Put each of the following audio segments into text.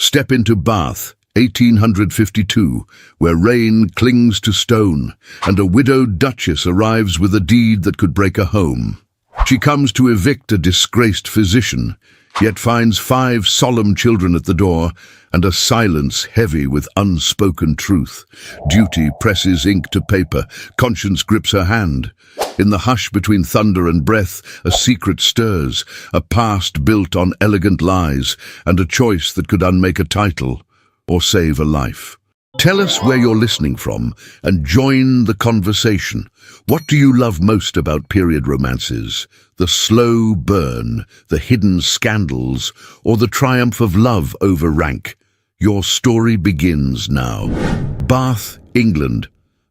Step into Bath, 1852, where rain clings to stone, and a widowed duchess arrives with a deed that could break a home. She comes to evict a disgraced physician, yet finds 5 solemn children at the door, and a silence heavy with unspoken truth. Duty presses ink to paper, conscience grips her hand. In the hush between thunder and breath, a secret stirs, a past built on elegant lies, and a choice that could unmake a title or save a life. Tell us where you're listening from and join the conversation. What do you love most about period romances? The slow burn, the hidden scandals, or the triumph of love over rank? Your story begins now. Bath, England,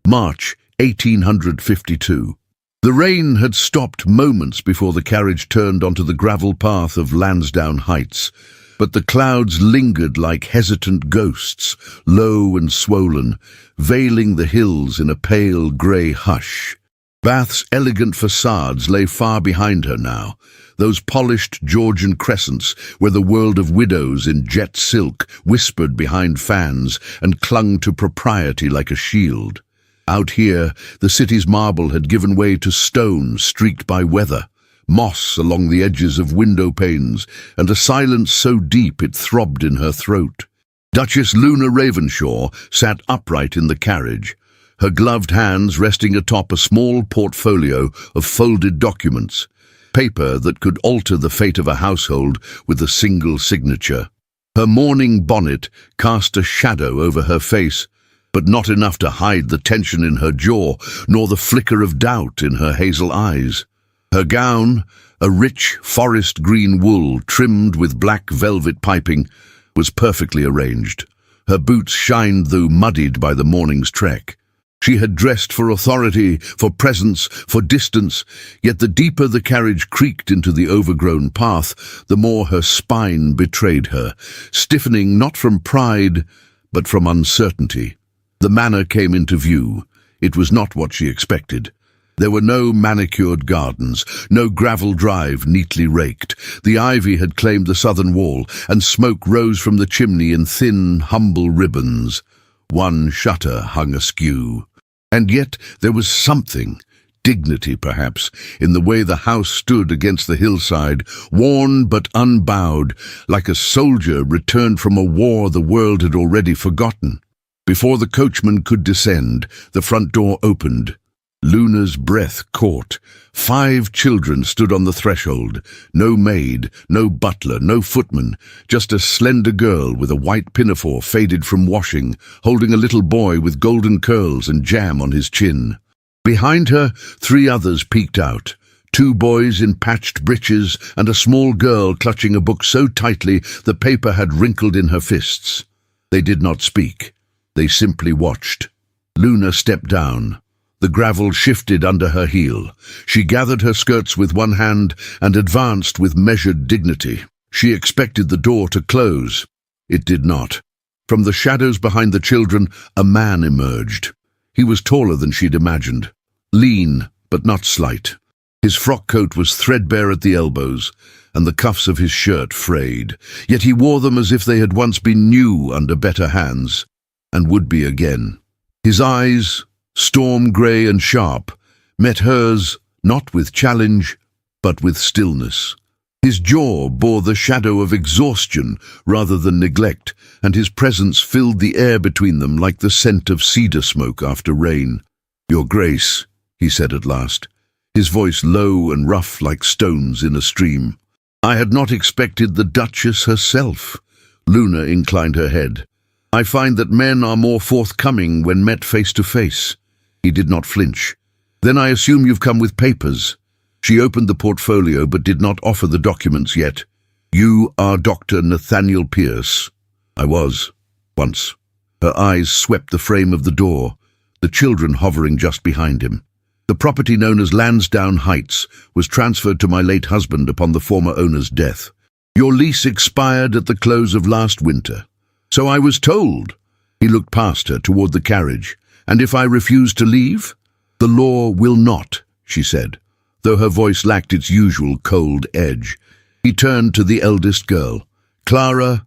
March 1852. The rain had stopped moments before the carriage turned onto the gravel path of Lansdowne Heights, but the clouds lingered like hesitant ghosts, low and swollen, veiling the hills in a pale grey hush. Bath's elegant facades lay far behind her now, those polished Georgian crescents where the world of widows in jet silk whispered behind fans and clung to propriety like a shield. Out here, the city's marble had given way to stone streaked by weather, moss along the edges of window panes, and a silence so deep it throbbed in her throat. Duchess Luna Ravenshaw sat upright in the carriage, her gloved hands resting atop a small portfolio of folded documents, paper that could alter the fate of a household with a single signature. Her mourning bonnet cast a shadow over her face, but not enough to hide the tension in her jaw, nor the flicker of doubt in her hazel eyes. Her gown, a rich forest green wool trimmed with black velvet piping, was perfectly arranged. Her boots shined though muddied by the morning's trek. She had dressed for authority, for presence, for distance, yet the deeper the carriage creaked into the overgrown path, the more her spine betrayed her, stiffening not from pride, but from uncertainty. The manor came into view. It was not what she expected. There were no manicured gardens, no gravel drive neatly raked. The ivy had claimed the southern wall, and smoke rose from the chimney in thin, humble ribbons. One shutter hung askew. And yet there was something, dignity perhaps, in the way the house stood against the hillside, worn but unbowed, like a soldier returned from a war the world had already forgotten. Before the coachman could descend, the front door opened. Luna's breath caught. 5 children stood on the threshold. No maid, no butler, no footman, just a slender girl with a white pinafore faded from washing, holding a little boy with golden curls and jam on his chin. Behind her, 3 others peeked out. 2 boys in patched breeches and a small girl clutching a book so tightly the paper had wrinkled in her fists. They did not speak. They simply watched. Luna stepped down. The gravel shifted under her heel. She gathered her skirts with one hand and advanced with measured dignity. She expected the door to close. It did not. From the shadows behind the children, a man emerged. He was taller than she'd imagined. Lean, but not slight. His frock coat was threadbare at the elbows, and the cuffs of his shirt frayed. Yet he wore them as if they had once been new under better hands, and would be again. His eyes, storm grey and sharp, met hers not with challenge, but with stillness. His jaw bore the shadow of exhaustion rather than neglect, and his presence filled the air between them like the scent of cedar smoke after rain. "Your Grace," he said at last, his voice low and rough like stones in a stream. "I had not expected the Duchess herself." Luna inclined her head. "I find that men are more forthcoming when met face to face." He did not flinch. "Then I assume you've come with papers." She opened the portfolio but did not offer the documents yet. "You are Dr. Nathaniel Pierce." "I was, once." Her eyes swept the frame of the door, the children hovering just behind him. "The property known as Lansdowne Heights was transferred to my late husband upon the former owner's death. Your lease expired at the close of last winter." "So I was told." He looked past her toward the carriage. "And if I refuse to leave?" "The law will not," she said, though her voice lacked its usual cold edge. He turned to the eldest girl. "Clara,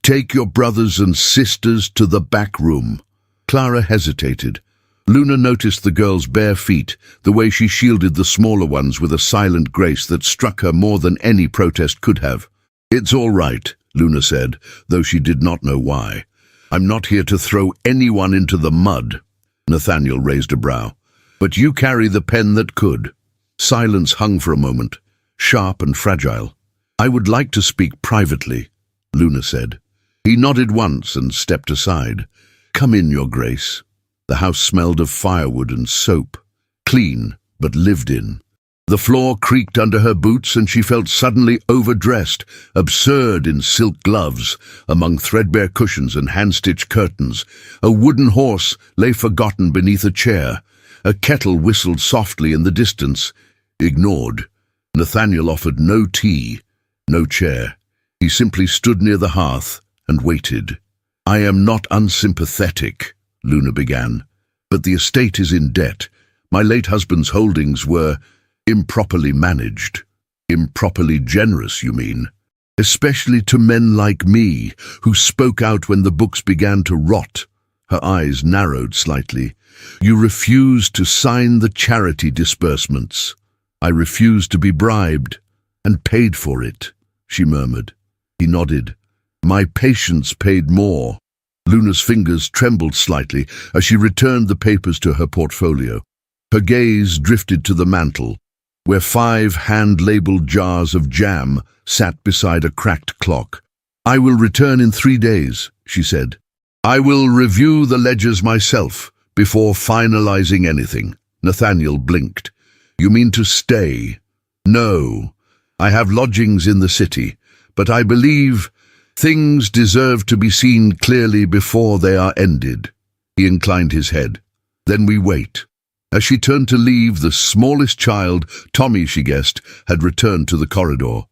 Take your brothers and sisters to the back room." Clara hesitated. Luna noticed the girl's bare feet, the way she shielded the smaller ones with a silent grace that struck her more than any protest could have. "It's all right," Luna said, though she did not know why. "I'm not here to throw anyone into the mud." Nathaniel raised a brow. "But you carry the pen that could." Silence hung for a moment, sharp and fragile. "I would like to speak privately," Luna said. He nodded once and stepped aside. "Come in, Your Grace." The house smelled of firewood and soap, clean but lived in. The floor creaked under her boots and she felt suddenly overdressed, absurd in silk gloves, among threadbare cushions and hand-stitched curtains. A wooden horse lay forgotten beneath a chair. A kettle whistled softly in the distance. Ignored. Nathaniel offered no tea, no chair. He simply stood near the hearth and waited. "I am not unsympathetic," Luna began, "but the estate is in debt. My late husband's holdings were improperly managed." "Improperly generous, you mean? Especially to men like me, who spoke out when the books began to rot." Her eyes narrowed slightly. "You refused to sign the charity disbursements." "I refused to be bribed, and paid for it," she murmured. He nodded. "My patience paid more." Luna's fingers trembled slightly as she returned the papers to her portfolio. Her gaze drifted to the mantel, where 5 hand-labeled jars of jam sat beside a cracked clock. "I will return in 3 days," she said. "I will review the ledgers myself before finalizing anything." Nathaniel blinked. "You mean to stay?" "No. I have lodgings in the city, but I believe things deserve to be seen clearly before they are ended." He inclined his head. "Then we wait." As she turned to leave, the smallest child, Tommy she guessed, had returned to the corridor.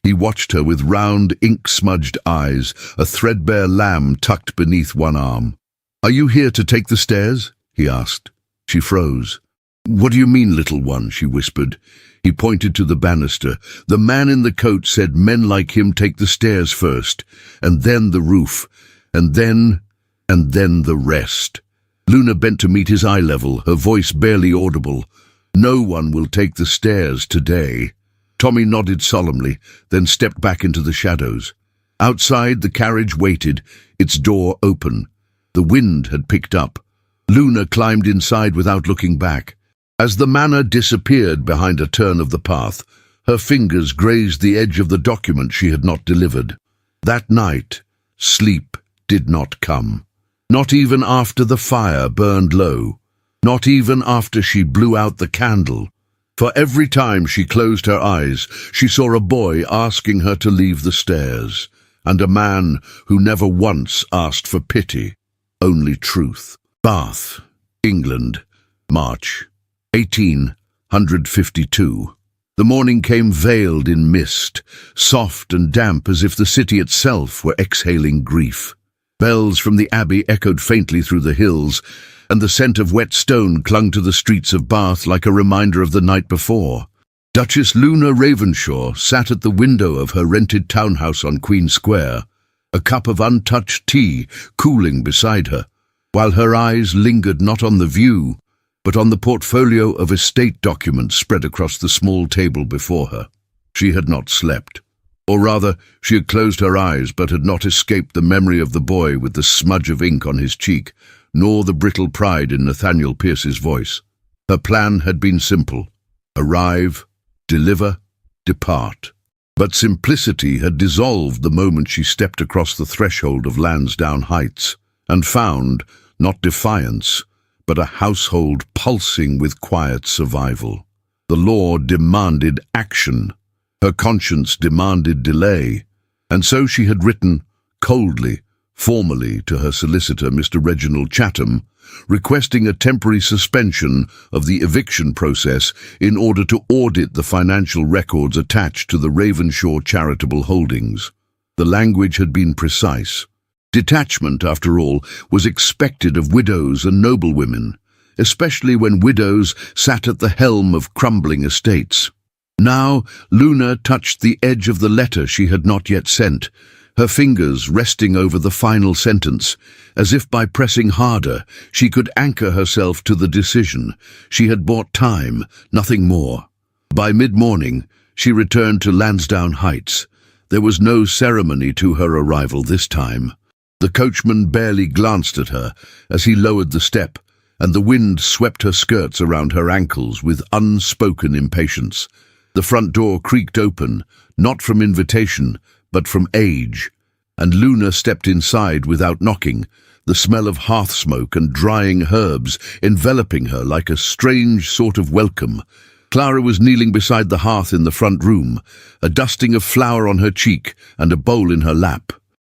He watched her with round, ink-smudged eyes, a threadbare lamb tucked beneath one arm. "Are you here to take the stairs?" he asked. She froze. "What do you mean, little one?" she whispered. He pointed to the banister. "The man in the coat said men like him take the stairs first, and then the roof, and then the rest." Luna bent to meet his eye level, her voice barely audible. "No one will take the stairs today." Tommy nodded solemnly, then stepped back into the shadows. Outside, the carriage waited, its door open. The wind had picked up. Luna climbed inside without looking back. As the manor disappeared behind a turn of the path, her fingers grazed the edge of the document she had not delivered. That night, sleep did not come. Not even after the fire burned low. Not even after she blew out the candle. For every time she closed her eyes, she saw a boy asking her to leave the stairs, and a man who never once asked for pity, only truth. Bath, England, March 1852. The morning came veiled in mist, soft and damp as if the city itself were exhaling grief. Bells from the abbey echoed faintly through the hills, and the scent of wet stone clung to the streets of Bath like a reminder of the night before. Duchess Luna Ravenshaw sat at the window of her rented townhouse on Queen Square, a cup of untouched tea cooling beside her, while her eyes lingered not on the view, but on the portfolio of estate documents spread across the small table before her. She had not slept. Or rather, she had closed her eyes but had not escaped the memory of the boy with the smudge of ink on his cheek, nor the brittle pride in Nathaniel Pierce's voice. Her plan had been simple: arrive, deliver, depart. But simplicity had dissolved the moment she stepped across the threshold of Lansdowne Heights, and found, not defiance, but a household pulsing with quiet survival. The law demanded action. Her conscience demanded delay, and so she had written, coldly, formally to her solicitor, Mr. Reginald Chatham, requesting a temporary suspension of the eviction process in order to audit the financial records attached to the Ravenshaw charitable holdings. The language had been precise. Detachment, after all, was expected of widows and noblewomen, especially when widows sat at the helm of crumbling estates. Now Luna touched the edge of the letter she had not yet sent, her fingers resting over the final sentence, as if by pressing harder she could anchor herself to the decision. She had bought time, nothing more. By mid-morning, she returned to Lansdowne Heights. There was no ceremony to her arrival this time. The coachman barely glanced at her as he lowered the step, and the wind swept her skirts around her ankles with unspoken impatience. The front door creaked open, not from invitation, but from age, and Luna stepped inside without knocking, the smell of hearth smoke and drying herbs enveloping her like a strange sort of welcome. Clara was kneeling beside the hearth in the front room, a dusting of flour on her cheek and a bowl in her lap.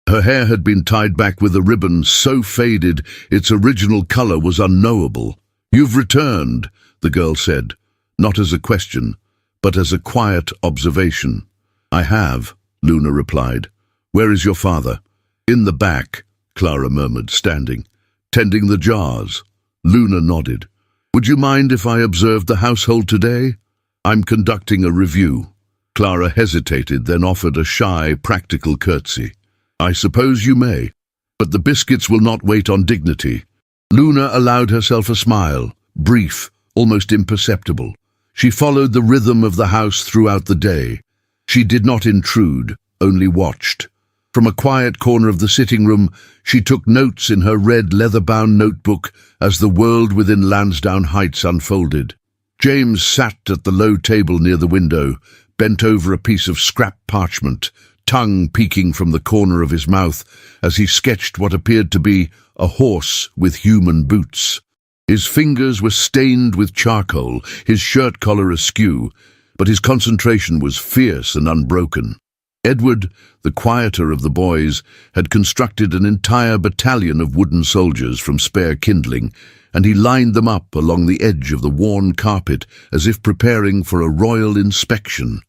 Her hair had been tied back with a ribbon so faded its original color was unknowable. "You've returned," the girl said, not as a question, but as a quiet observation. "I have," Luna replied. "Where is your father?" "In the back," Clara murmured, standing. "Tending the jars." Luna nodded. "Would you mind if I observed the household today? I'm conducting a review." Clara hesitated, then offered a shy, practical curtsy. "I suppose you may, but the biscuits will not wait on dignity." Luna allowed herself a smile, brief, almost imperceptible. She followed the rhythm of the house throughout the day. She did not intrude, only watched. From a quiet corner of the sitting room, she took notes in her red leather-bound notebook as the world within Lansdowne Heights unfolded. James sat at the low table near the window, bent over a piece of scrap parchment, tongue peeking from the corner of his mouth as he sketched what appeared to be a horse with human boots. His fingers were stained with charcoal, his shirt collar askew, but his concentration was fierce and unbroken. Edward, the quieter of the boys, had constructed an entire battalion of wooden soldiers from spare kindling, and he lined them up along the edge of the worn carpet as if preparing for a royal inspection.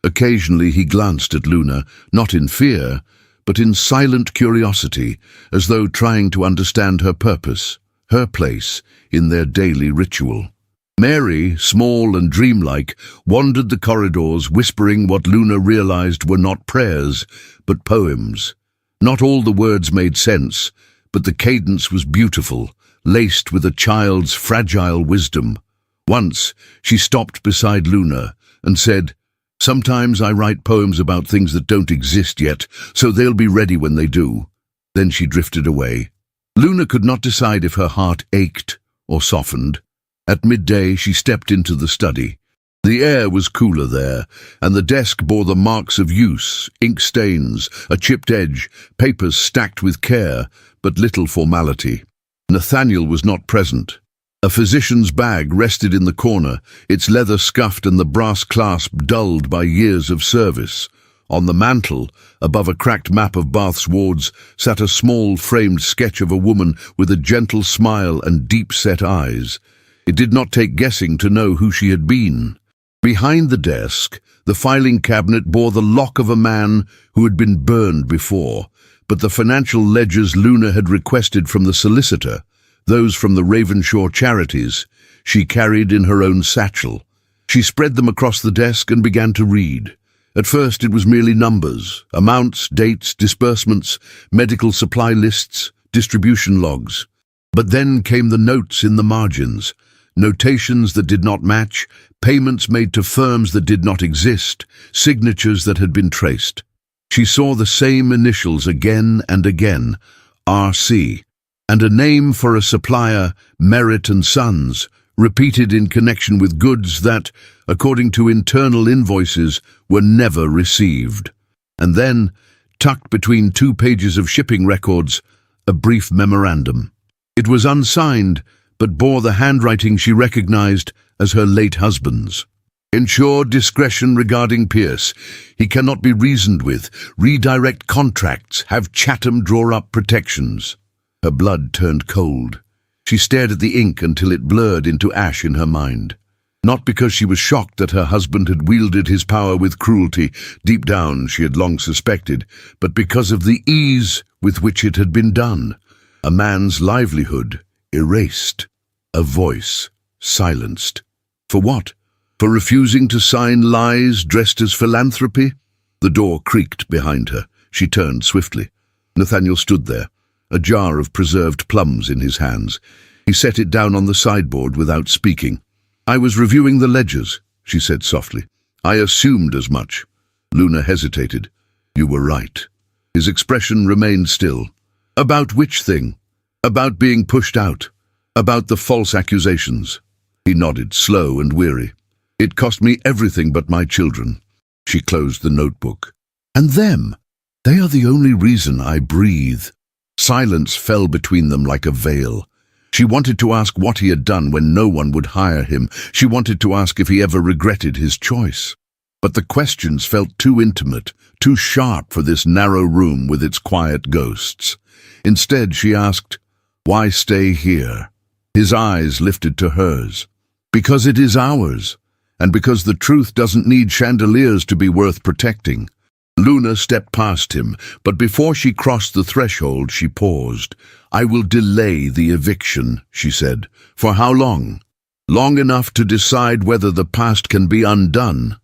Occasionally he glanced at Luna, not in fear, but in silent curiosity, as though trying to understand her purpose, her place in their daily ritual. Mary, small and dreamlike, wandered the corridors whispering what Luna realized were not prayers, but poems. Not all the words made sense, but the cadence was beautiful, laced with a child's fragile wisdom. Once, she stopped beside Luna and said, "Sometimes I write poems about things that don't exist yet, so they'll be ready when they do." Then she drifted away. Luna could not decide if her heart ached or softened. At midday, she stepped into the study. The air was cooler there, and the desk bore the marks of use, ink stains, a chipped edge, papers stacked with care, but little formality. Nathaniel was not present. A physician's bag rested in the corner, its leather scuffed and the brass clasp dulled by years of service. On the mantel, above a cracked map of Bath's wards, sat a small framed sketch of a woman with a gentle smile and deep-set eyes. It did not take guessing to know who she had been. Behind the desk, the filing cabinet bore the lock of a man who had been burned before, but the financial ledgers Luna had requested from the solicitor, those from the Ravenshaw charities, she carried in her own satchel. She spread them across the desk and began to read. At first it was merely numbers, amounts, dates, disbursements, medical supply lists, distribution logs. But then came the notes in the margins, notations that did not match, payments made to firms that did not exist, signatures that had been traced. She saw the same initials again and again, R.C., and a name for a supplier, Merritt and Sons, repeated in connection with goods that, according to internal invoices, were never received. And then, tucked between 2 pages of shipping records, a brief memorandum. It was unsigned, but bore the handwriting she recognized as her late husband's. "Ensure discretion regarding Pierce. He cannot be reasoned with. Redirect contracts. Have Chatham draw up protections." Her blood turned cold. She stared at the ink until it blurred into ash in her mind. Not because she was shocked that her husband had wielded his power with cruelty, deep down she had long suspected, but because of the ease with which it had been done. A man's livelihood erased. A voice silenced. For what? For refusing to sign lies dressed as philanthropy? The door creaked behind her. She turned swiftly. Nathaniel stood there, a jar of preserved plums in his hands. He set it down on the sideboard without speaking. "I was reviewing the ledgers," she said softly. "I assumed as much." Luna hesitated. "You were right." His expression remained still. "About which thing?" "About being pushed out. About the false accusations." He nodded, slow and weary. "It cost me everything but my children." She closed the notebook. "And them? They are the only reason I breathe." Silence fell between them like a veil. She wanted to ask what he had done when no one would hire him. She wanted to ask if he ever regretted his choice. But the questions felt too intimate, too sharp for this narrow room with its quiet ghosts. Instead, she asked, "Why stay here?" His eyes lifted to hers. "Because it is ours, and because the truth doesn't need chandeliers to be worth protecting." Luna stepped past him, but before she crossed the threshold, she paused. "I will delay the eviction," she said. "For how long?" "Long enough to decide whether the past can be undone."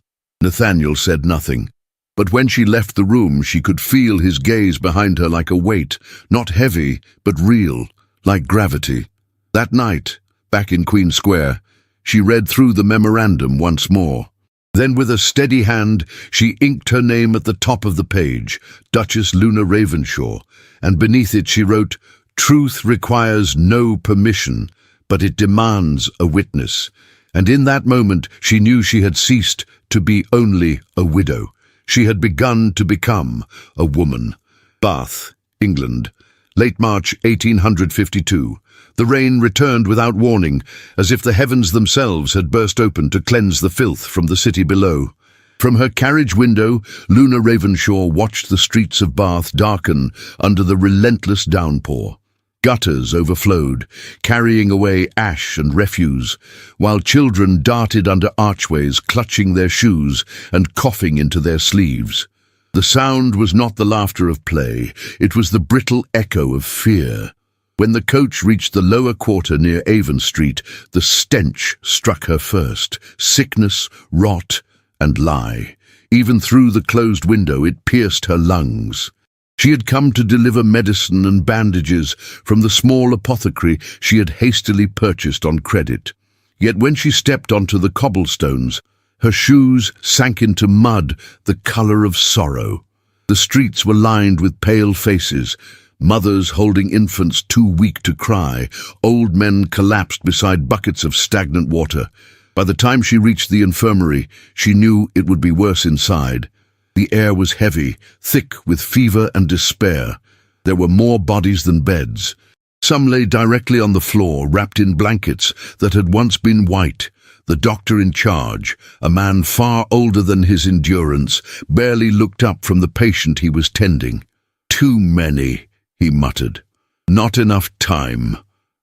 Nathaniel said nothing, but when she left the room, she could feel his gaze behind her like a weight, not heavy, but real, like gravity. That night, back in Queen Square, she read through the memorandum once more. Then with a steady hand, she inked her name at the top of the page, Duchess Luna Ravenshaw, and beneath it she wrote, "Truth requires no permission, but it demands a witness." And in that moment she knew she had ceased to be only a widow. She had begun to become a woman. Bath, England, late March 1852. The rain returned without warning, as if the heavens themselves had burst open to cleanse the filth from the city below. From her carriage window, Luna Ravenshaw watched the streets of Bath darken under the relentless downpour. Gutters overflowed, carrying away ash and refuse, while children darted under archways, clutching their shoes and coughing into their sleeves. The sound was not the laughter of play, it was the brittle echo of fear. When the coach reached the lower quarter near Avon Street, the stench struck her first. Sickness, rot, and lie. Even through the closed window, it pierced her lungs. She had come to deliver medicine and bandages from the small apothecary she had hastily purchased on credit. Yet when she stepped onto the cobblestones, her shoes sank into mud the color of sorrow. The streets were lined with pale faces, mothers holding infants too weak to cry, old men collapsed beside buckets of stagnant water. By the time she reached the infirmary, she knew it would be worse inside. The air was heavy, thick with fever and despair. There were more bodies than beds. Some lay directly on the floor, wrapped in blankets that had once been white. The doctor in charge, a man far older than his endurance, barely looked up from the patient he was tending. "Too many," he muttered. "Not enough time.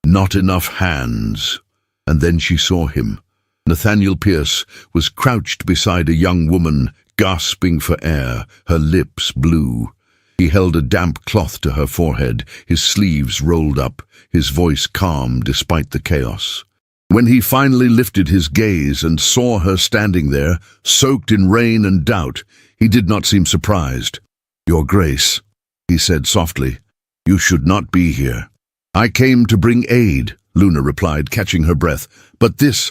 Not enough hands." And then she saw him. Nathaniel Pierce was crouched beside a young woman, gasping for air, her lips blue. He held a damp cloth to her forehead, his sleeves rolled up, his voice calm despite the chaos. When he finally lifted his gaze and saw her standing there, soaked in rain and doubt, he did not seem surprised. "Your Grace," he said softly, "you should not be here." "I came to bring aid," Luna replied, catching her breath. "But this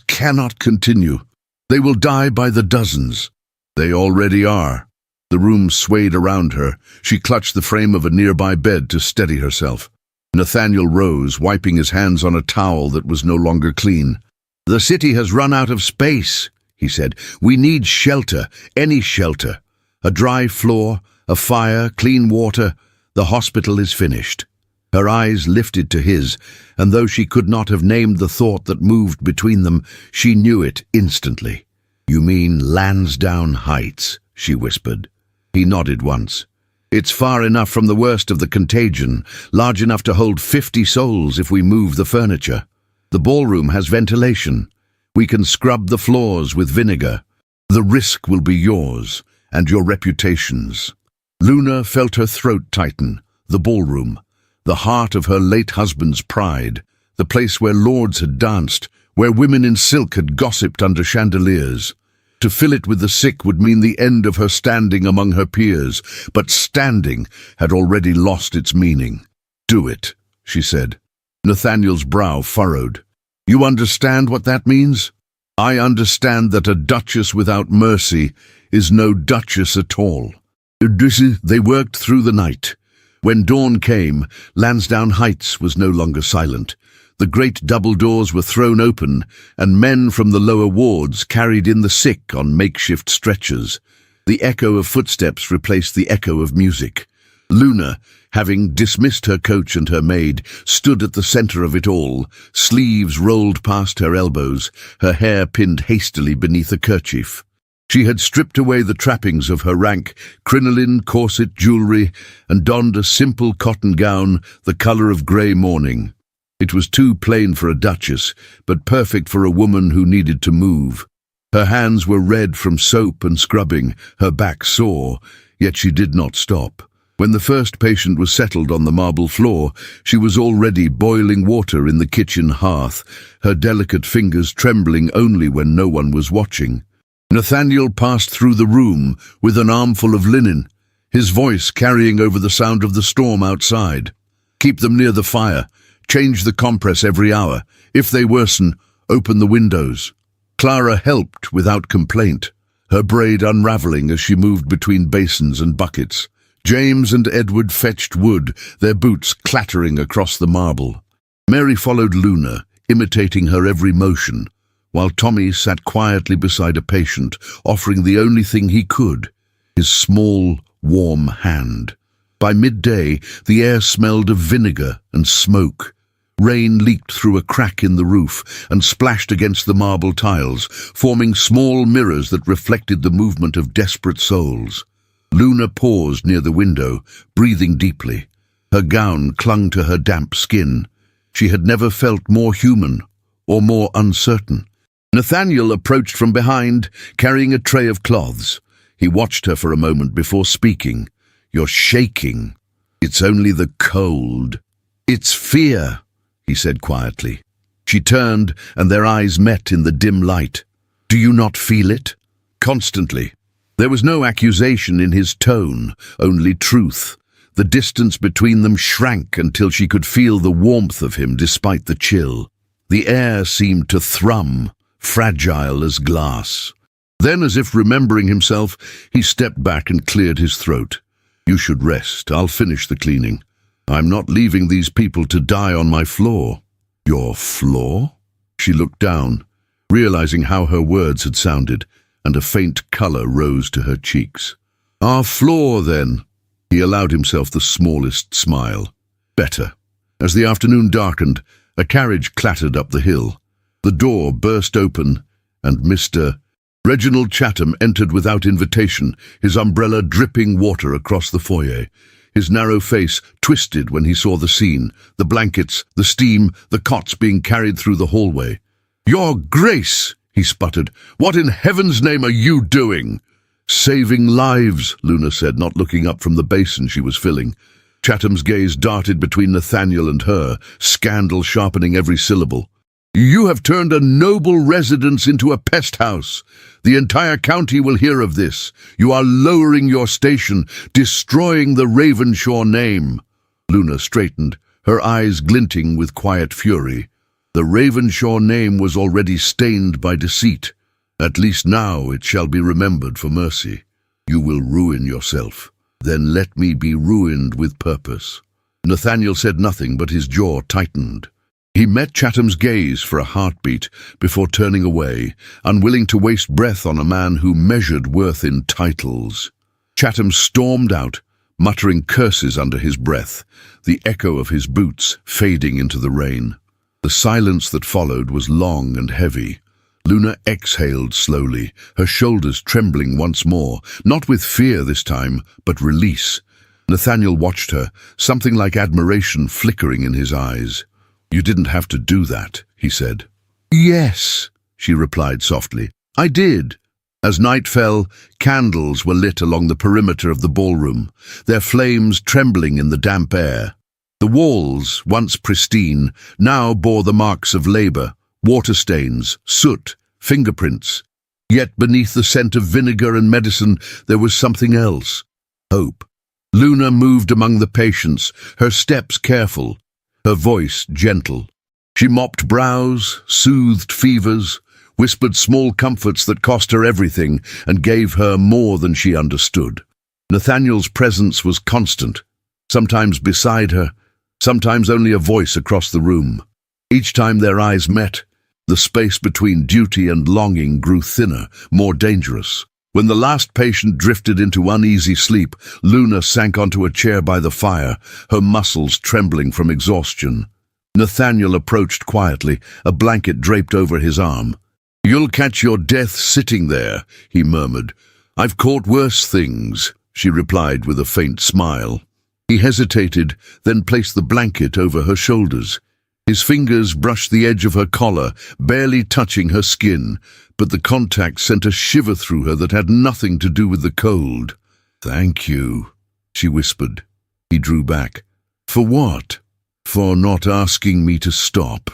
cannot continue. They will die by the dozens." "They already are." The room swayed around her. She clutched the frame of a nearby bed to steady herself. Nathaniel rose, wiping his hands on a towel that was no longer clean. "The city has run out of space," he said. "We need shelter, any shelter. A dry floor, a fire, clean water. The hospital is finished." Her eyes lifted to his, and though she could not have named the thought that moved between them, she knew it instantly. "You mean Lansdowne Heights," she whispered. He nodded once. "It's far enough from the worst of the contagion, large enough to hold 50 souls if we move the furniture. The ballroom has ventilation. We can scrub the floors with vinegar. The risk will be yours, and your reputation's." Luna felt her throat tighten. The ballroom, the heart of her late husband's pride, the place where lords had danced, where women in silk had gossiped under chandeliers. To fill it with the sick would mean the end of her standing among her peers, but standing had already lost its meaning. "Do it," she said. Nathaniel's brow furrowed. "You understand what that means?" "I understand that a duchess without mercy is no duchess at all." They worked through the night. When dawn came, Lansdowne Heights was no longer silent. The great double doors were thrown open, and men from the lower wards carried in the sick on makeshift stretchers. The echo of footsteps replaced the echo of music. Luna, having dismissed her coach and her maid, stood at the center of it all, sleeves rolled past her elbows, her hair pinned hastily beneath a kerchief. She had stripped away the trappings of her rank, crinoline, corset, jewelry, and donned a simple cotton gown, the color of grey mourning. It was too plain for a duchess, but perfect for a woman who needed to move. Her hands were red from soap and scrubbing, her back sore, yet she did not stop. When the first patient was settled on the marble floor, she was already boiling water in the kitchen hearth, her delicate fingers trembling only when no one was watching. Nathaniel passed through the room with an armful of linen, his voice carrying over the sound of the storm outside. "Keep them near the fire. Change the compress every hour. If they worsen, open the windows." Clara helped without complaint, her braid unraveling as she moved between basins and buckets. James and Edward fetched wood, their boots clattering across the marble. Mary followed Luna, imitating her every motion, while Tommy sat quietly beside a patient, offering the only thing he could, his small, warm hand. By midday, the air smelled of vinegar and smoke. Rain leaked through a crack in the roof and splashed against the marble tiles, forming small mirrors that reflected the movement of desperate souls. Luna paused near the window, breathing deeply. Her gown clung to her damp skin. She had never felt more human or more uncertain. Nathaniel approached from behind, carrying a tray of cloths. He watched her for a moment before speaking. "You're shaking." "It's only the cold." "It's fear," he said quietly. She turned, and their eyes met in the dim light. "Do you not feel it?" "Constantly." There was no accusation in his tone, only truth. The distance between them shrank until she could feel the warmth of him despite the chill. The air seemed to thrum, fragile as glass. Then, as if remembering himself, he stepped back and cleared his throat. "You should rest. I'll finish the cleaning. I'm not leaving these people to die on my floor." "Your floor?" She looked down, realizing how her words had sounded, and a faint color rose to her cheeks. "Our floor, then." He allowed himself the smallest smile. "Better." As the afternoon darkened, a carriage clattered up the hill. The door burst open, and Mr. Reginald Chatham entered without invitation, his umbrella dripping water across the foyer. His narrow face twisted when he saw the scene, the blankets, the steam, the cots being carried through the hallway. "Your Grace!" he sputtered. "What in heaven's name are you doing?" "Saving lives," Luna said, not looking up from the basin she was filling. Chatham's gaze darted between Nathaniel and her, scandal sharpening every syllable. "You have turned a noble residence into a pest house. The entire county will hear of this. You are lowering your station, destroying the Ravenshaw name." Luna straightened, her eyes glinting with quiet fury. The Ravenshaw name was already stained by deceit. At least now it shall be remembered for mercy. You will ruin yourself. Then let me be ruined with purpose. Nathaniel said nothing, but his jaw tightened. He met Chatham's gaze for a heartbeat before turning away, unwilling to waste breath on a man who measured worth in titles. Chatham stormed out, muttering curses under his breath, the echo of his boots fading into the rain. The silence that followed was long and heavy. Luna exhaled slowly, her shoulders trembling once more, not with fear this time, but release. Nathaniel watched her, something like admiration flickering in his eyes. "You didn't have to do that," he said. "Yes," she replied softly. "I did." As night fell, candles were lit along the perimeter of the ballroom, their flames trembling in the damp air. The walls, once pristine, now bore the marks of labor, water stains, soot, fingerprints. Yet beneath the scent of vinegar and medicine there was something else. Hope. Luna moved among the patients, her steps careful, her voice gentle. She mopped brows, soothed fevers, whispered small comforts that cost her everything and gave her more than she understood. Nathaniel's presence was constant, sometimes beside her, sometimes only a voice across the room. Each time their eyes met, the space between duty and longing grew thinner, more dangerous. When the last patient drifted into uneasy sleep, Luna sank onto a chair by the fire, her muscles trembling from exhaustion. Nathaniel approached quietly, a blanket draped over his arm. "You'll catch your death sitting there," he murmured. "I've caught worse things," she replied with a faint smile. He hesitated, then placed the blanket over her shoulders. His fingers brushed the edge of her collar, barely touching her skin, but the contact sent a shiver through her that had nothing to do with the cold. "Thank you," she whispered. He drew back. "For what?" "For not asking me to stop."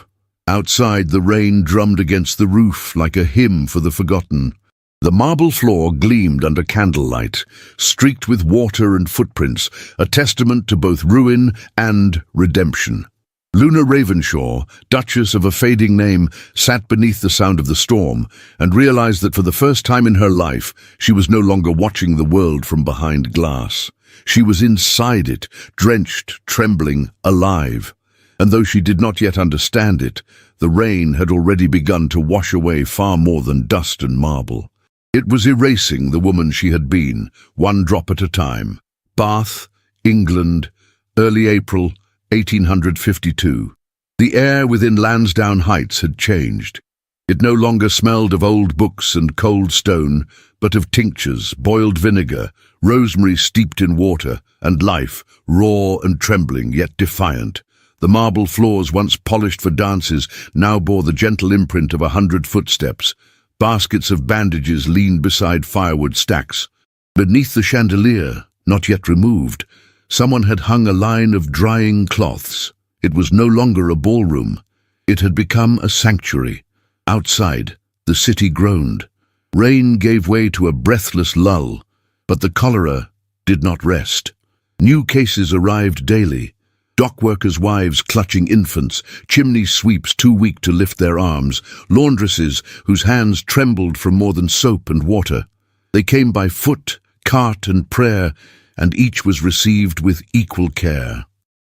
Outside, the rain drummed against the roof like a hymn for the forgotten. The marble floor gleamed under candlelight, streaked with water and footprints, a testament to both ruin and redemption. Luna Ravenshaw, Duchess of a fading name, sat beneath the sound of the storm and realized that for the first time in her life, she was no longer watching the world from behind glass. She was inside it, drenched, trembling, alive. And though she did not yet understand it, the rain had already begun to wash away far more than dust and marble. It was erasing the woman she had been, one drop at a time. Bath, England, early April, 1852. The air within Lansdowne Heights had changed. It no longer smelled of old books and cold stone, but of tinctures, boiled vinegar, rosemary steeped in water, and life, raw and trembling, yet defiant. The marble floors, once polished for dances, now bore the gentle imprint of 100 footsteps. Baskets of bandages leaned beside firewood stacks. Beneath the chandelier, not yet removed, someone had hung a line of drying cloths. It was no longer a ballroom. It had become a sanctuary. Outside, the city groaned. Rain gave way to a breathless lull, but the cholera did not rest. New cases arrived daily. Dock workers' wives clutching infants, chimney sweeps too weak to lift their arms, laundresses whose hands trembled from more than soap and water. They came by foot, cart and prayer, and each was received with equal care.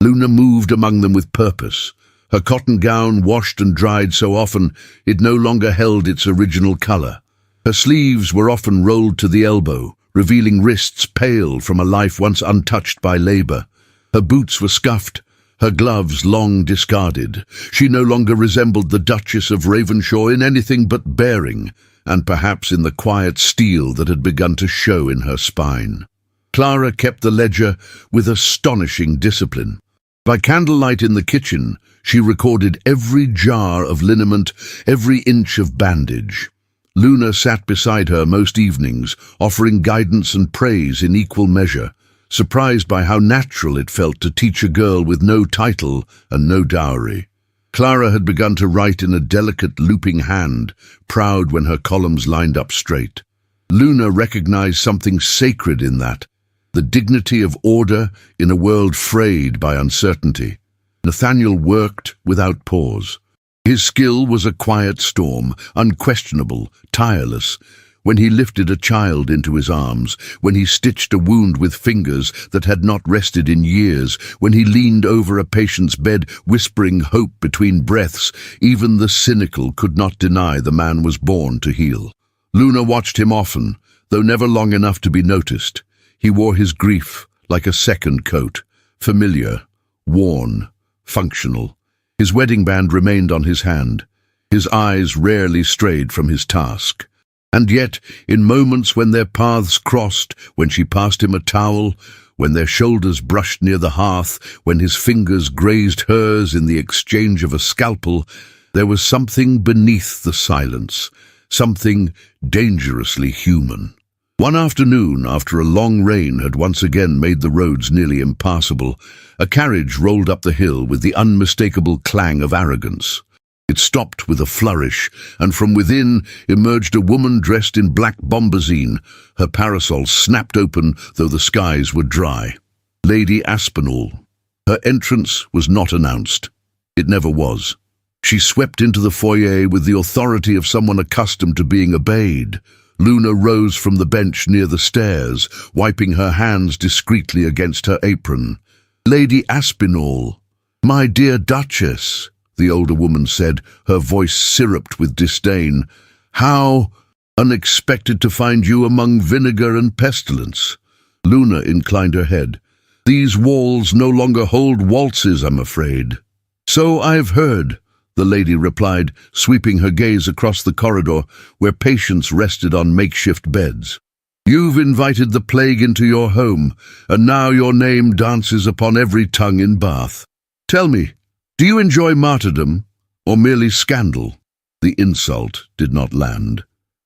Luna moved among them with purpose. Her cotton gown washed and dried so often it no longer held its original color. Her sleeves were often rolled to the elbow, revealing wrists pale from a life once untouched by labor. Her boots were scuffed, her gloves long discarded. She no longer resembled the Duchess of Ravenshaw in anything but bearing, and perhaps in the quiet steel that had begun to show in her spine. Clara kept the ledger with astonishing discipline. By candlelight in the kitchen, she recorded every jar of liniment, every inch of bandage. Luna sat beside her most evenings, offering guidance and praise in equal measure, surprised by how natural it felt to teach a girl with no title and no dowry. Clara had begun to write in a delicate looping hand, proud when her columns lined up straight. Luna recognized something sacred in that, the dignity of order in a world frayed by uncertainty. Nathaniel worked without pause. His skill was a quiet storm, unquestionable, tireless. When he lifted a child into his arms, when he stitched a wound with fingers that had not rested in years, when he leaned over a patient's bed, whispering hope between breaths, even the cynical could not deny the man was born to heal. Luna watched him often, though never long enough to be noticed. He wore his grief like a second coat, familiar, worn, functional. His wedding band remained on his hand. His eyes rarely strayed from his task. And yet, in moments when their paths crossed, when she passed him a towel, when their shoulders brushed near the hearth, when his fingers grazed hers in the exchange of a scalpel, there was something beneath the silence, something dangerously human. One afternoon, after a long rain had once again made the roads nearly impassable, a carriage rolled up the hill with the unmistakable clang of arrogance. It stopped with a flourish, and from within emerged a woman dressed in black bombazine. Her parasol snapped open, though the skies were dry. Lady Aspinall. Her entrance was not announced. It never was. She swept into the foyer with the authority of someone accustomed to being obeyed. Luna rose from the bench near the stairs, wiping her hands discreetly against her apron. "Lady Aspinall, my dear Duchess," the older woman said, her voice syruped with disdain. "How unexpected to find you among vinegar and pestilence." Luna inclined her head. "These walls no longer hold waltzes, I'm afraid." "So I've heard," the lady replied, sweeping her gaze across the corridor where patients rested on makeshift beds. "You've invited the plague into your home, and now your name dances upon every tongue in Bath. Tell me, do you enjoy martyrdom, or merely scandal?" The insult did not land.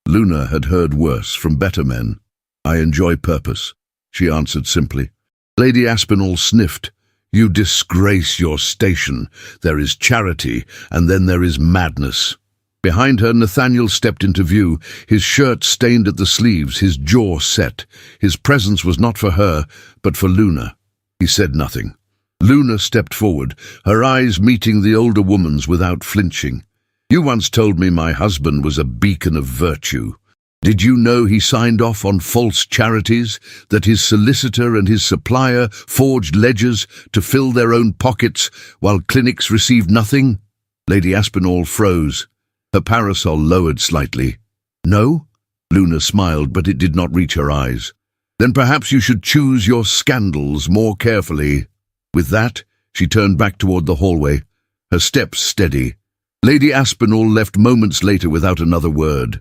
Luna had heard worse from better men. "I enjoy purpose," she answered simply. Lady Aspinall sniffed. "You disgrace your station. There is charity, and then there is madness." Behind her, Nathaniel stepped into view, his shirt stained at the sleeves, his jaw set. His presence was not for her, but for Luna. He said nothing. Luna stepped forward, her eyes meeting the older woman's without flinching. "You once told me my husband was a beacon of virtue. Did you know he signed off on false charities, that his solicitor and his supplier forged ledgers to fill their own pockets while clinics received nothing?" Lady Aspinall froze. Her parasol lowered slightly. "No?" Luna smiled, but it did not reach her eyes. "Then perhaps you should choose your scandals more carefully." With that, she turned back toward the hallway, her steps steady. Lady Aspinall left moments later without another word.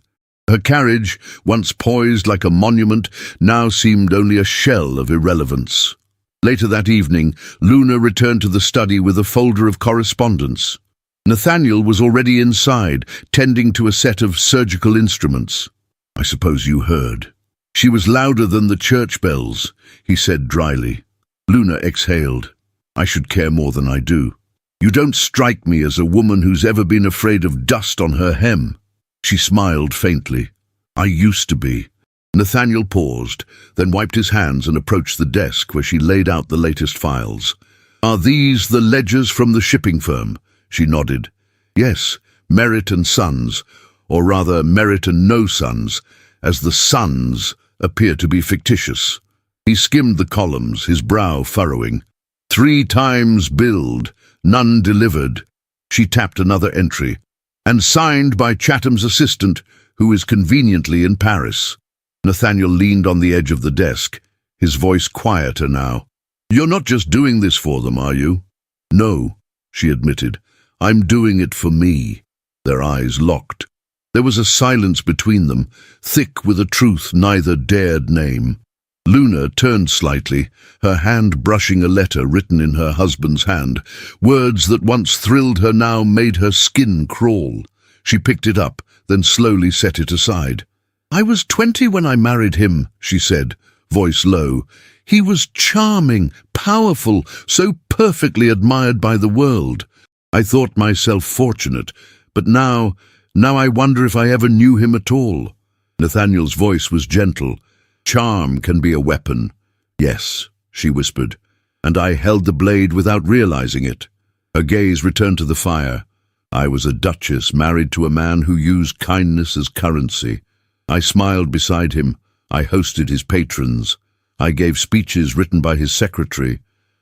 Her carriage, once poised like a monument, now seemed only a shell of irrelevance. Later that evening, Luna returned to the study with a folder of correspondence. Nathaniel was already inside, tending to a set of surgical instruments. "I suppose you heard." "She was louder than the church bells," he said dryly. Luna exhaled. "I should care more than I do. You don't strike me as a woman who's ever been afraid of dust on her hem." She smiled faintly. "I used to be." Nathaniel paused, then wiped his hands and approached the desk where she laid out the latest files. "Are these the ledgers from the shipping firm?" She nodded. "Yes, Merritt and Sons, or rather Merritt and No Sons, as the Sons appear to be fictitious." He skimmed the columns, his brow furrowing. 3 times billed, none delivered." She tapped another entry. "And signed by Chatham's assistant, who is conveniently in Paris." Nathaniel leaned on the edge of the desk, his voice quieter now. "You're not just doing this for them, are you?" "No," she admitted. "I'm doing it for me." Their eyes locked. There was a silence between them, thick with a truth neither dared name. Luna turned slightly, her hand brushing a letter written in her husband's hand. Words that once thrilled her now made her skin crawl. She picked it up, then slowly set it aside. "I was 20 when I married him," she said, voice low. "He was charming, powerful, so perfectly admired by the world. I thought myself fortunate, but now I wonder if I ever knew him at all." Nathaniel's voice was gentle. "Charm can be a weapon." "Yes," she whispered, "and I held the blade without realizing it." Her gaze returned to the fire. "I was a duchess married to a man who used kindness as currency. I smiled beside him. I hosted his patrons. I gave speeches written by his secretary.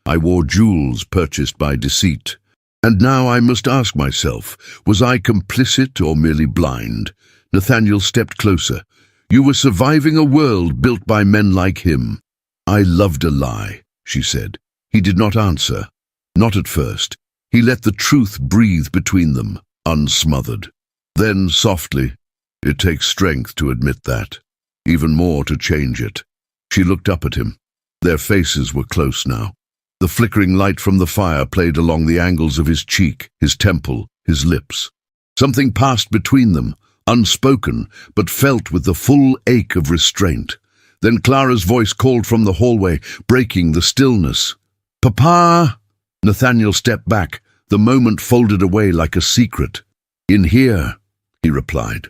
I wore jewels purchased by deceit. And now I must ask myself, was I complicit or merely blind?" Nathaniel stepped closer. "You were surviving a world built by men like him." "I loved a lie," she said. He did not answer. Not at first. He let the truth breathe between them, unsmothered. Then, softly, "It takes strength to admit that, even more to change it." She looked up at him. Their faces were close now. The flickering light from the fire played along the angles of his cheek, his temple, his lips. Something passed between them, unspoken, but felt with the full ache of restraint. Then Clara's voice called from the hallway, breaking the stillness. "Papa!" Nathaniel stepped back, the moment folded away like a secret. "In here," he replied.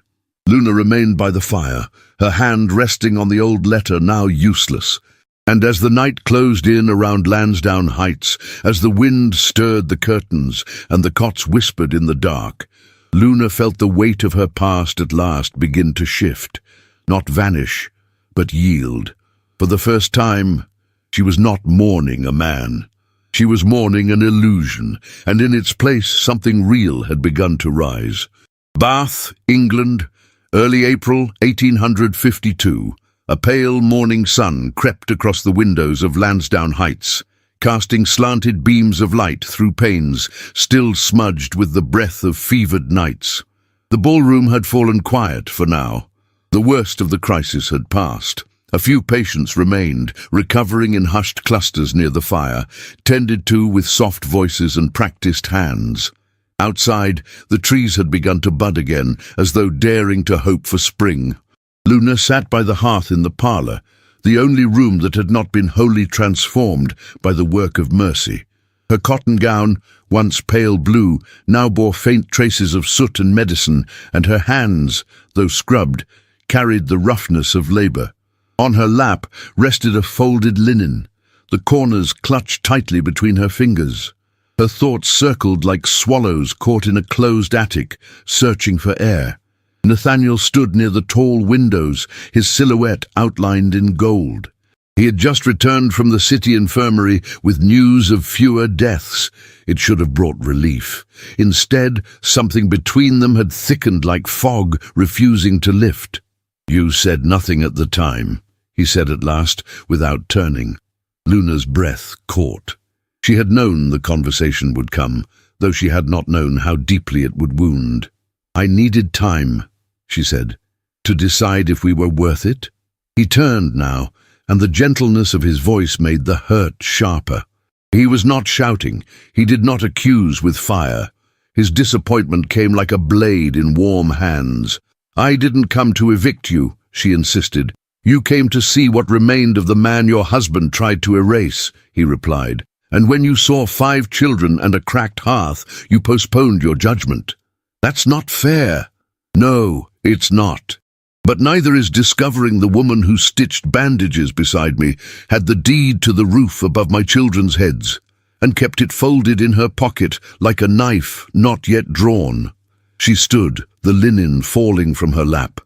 Luna remained by the fire, her hand resting on the old letter now useless. And as the night closed in around Lansdowne Heights, as the wind stirred the curtains and the cots whispered in the dark, Luna felt the weight of her past at last begin to shift, not vanish, but yield. For the first time, she was not mourning a man. She was mourning an illusion, and in its place something real had begun to rise. Bath, England, early April 1852. A pale morning sun crept across the windows of Lansdowne Heights, casting slanted beams of light through panes still smudged with the breath of fevered nights. The ballroom had fallen quiet for now. The worst of the crisis had passed. A few patients remained, recovering in hushed clusters near the fire, tended to with soft voices and practiced hands. Outside, the trees had begun to bud again, as though daring to hope for spring. Luna sat by the hearth in the parlour, the only room that had not been wholly transformed by the work of mercy. Her cotton gown, once pale blue, now bore faint traces of soot and medicine, and her hands, though scrubbed, carried the roughness of labour. On her lap rested a folded linen, the corners clutched tightly between her fingers. Her thoughts circled like swallows caught in a closed attic, searching for air. Nathaniel stood near the tall windows, his silhouette outlined in gold. He had just returned from the city infirmary with news of fewer deaths. It should have brought relief. Instead, something between them had thickened like fog, refusing to lift. "You said nothing at the time," he said at last, without turning. Luna's breath caught. She had known the conversation would come, though she had not known how deeply it would wound. "I needed time," she said, "to decide if we were worth it." He turned now, and the gentleness of his voice made the hurt sharper. He was not shouting. He did not accuse with fire. His disappointment came like a blade in warm hands. "I didn't come to evict you," she insisted. "You came to see what remained of the man your husband tried to erase," he replied. "And when you saw 5 children and a cracked hearth, you postponed your judgment. That's not fair." "No, it's not. But neither is discovering the woman who stitched bandages beside me, had the deed to the roof above my children's heads, and kept it folded in her pocket like a knife not yet drawn." She stood, the linen falling from her lap.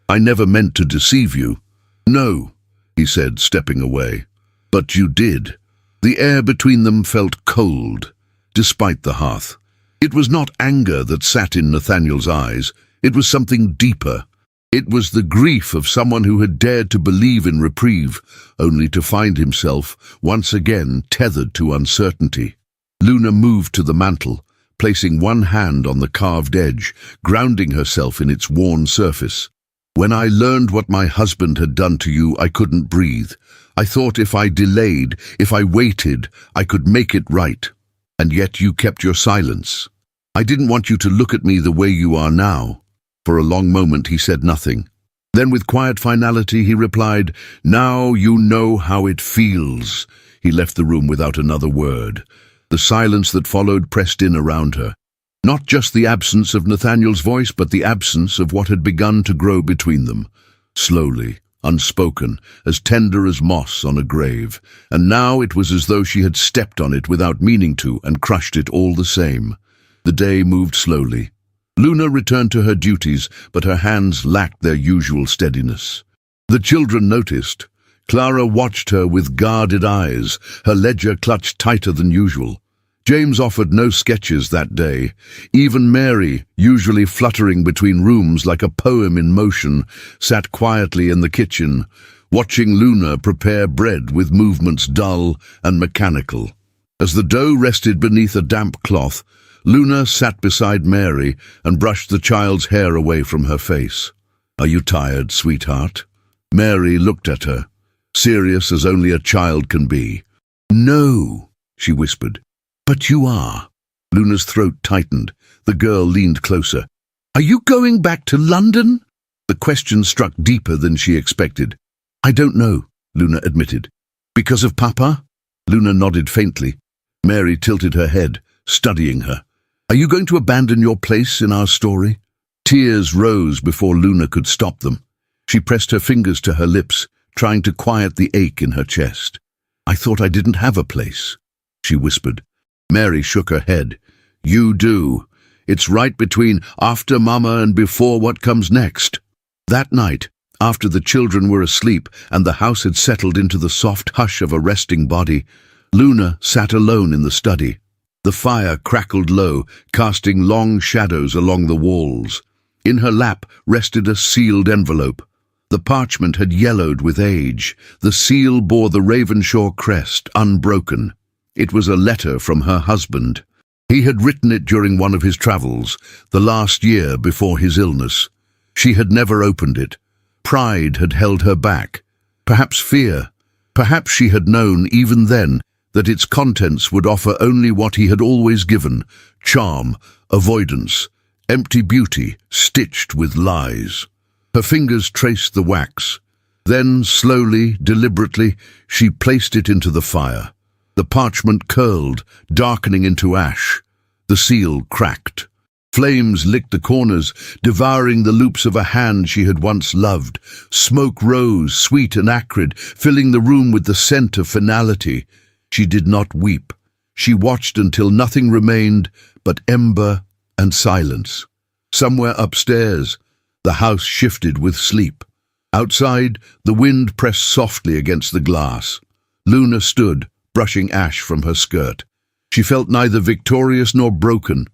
"I never meant to deceive you." "No," he said, stepping away. "But you did." The air between them felt cold, despite the hearth. It was not anger that sat in Nathaniel's eyes. It was something deeper. It was the grief of someone who had dared to believe in reprieve, only to find himself once again tethered to uncertainty. Luna moved to the mantel, placing one hand on the carved edge, grounding herself in its worn surface. "When I learned what my husband had done to you, I couldn't breathe. I thought if I delayed, if I waited, I could make it right. And yet you kept your silence. I didn't want you to look at me the way you are now." For a long moment he said nothing. Then with quiet finality he replied, "Now you know how it feels." He left the room without another word. The silence that followed pressed in around her. Not just the absence of Nathaniel's voice, but the absence of what had begun to grow between them. Slowly, unspoken, as tender as moss on a grave. And now it was as though she had stepped on it without meaning to and crushed it all the same. The day moved slowly. Luna returned to her duties, but her hands lacked their usual steadiness. The children noticed. Clara watched her with guarded eyes, her ledger clutched tighter than usual. James offered no sketches that day. Even Mary, usually fluttering between rooms like a poem in motion, sat quietly in the kitchen, watching Luna prepare bread with movements dull and mechanical. As the dough rested beneath a damp cloth, Luna sat beside Mary and brushed the child's hair away from her face. "Are you tired, sweetheart?" Mary looked at her, serious as only a child can be. "No," she whispered. "But you are." Luna's throat tightened. The girl leaned closer. "Are you going back to London?" The question struck deeper than she expected. "I don't know," Luna admitted. "Because of Papa?" Luna nodded faintly. Mary tilted her head, studying her. Are you going to abandon your place in our story? Tears rose before Luna could stop them. She pressed her fingers to her lips, trying to quiet the ache in her chest. I thought I didn't have a place, she whispered. Mary shook her head. You do. It's right between after Mama and before what comes next. That night, after the children were asleep and the house had settled into the soft hush of a resting body, Luna sat alone in the study. The fire crackled low, casting long shadows along the walls. In her lap rested a sealed envelope. The parchment had yellowed with age. The seal bore the Ravenshaw crest, unbroken. It was a letter from her husband. He had written it during one of his travels, the last year before his illness. She had never opened it. Pride had held her back. Perhaps fear. Perhaps she had known, even then, that its contents would offer only what he had always given: charm, avoidance, empty beauty stitched with lies. Her fingers traced the wax. Then, slowly, deliberately, she placed it into the fire. The parchment curled, darkening into ash. The seal cracked. Flames licked the corners, devouring the loops of a hand she had once loved. Smoke rose, sweet and acrid, filling the room with the scent of finality. She did not weep. She watched until nothing remained but ember and silence. Somewhere upstairs, the house shifted with sleep. Outside, the wind pressed softly against the glass. Luna stood, brushing ash from her skirt. She felt neither victorious nor broken,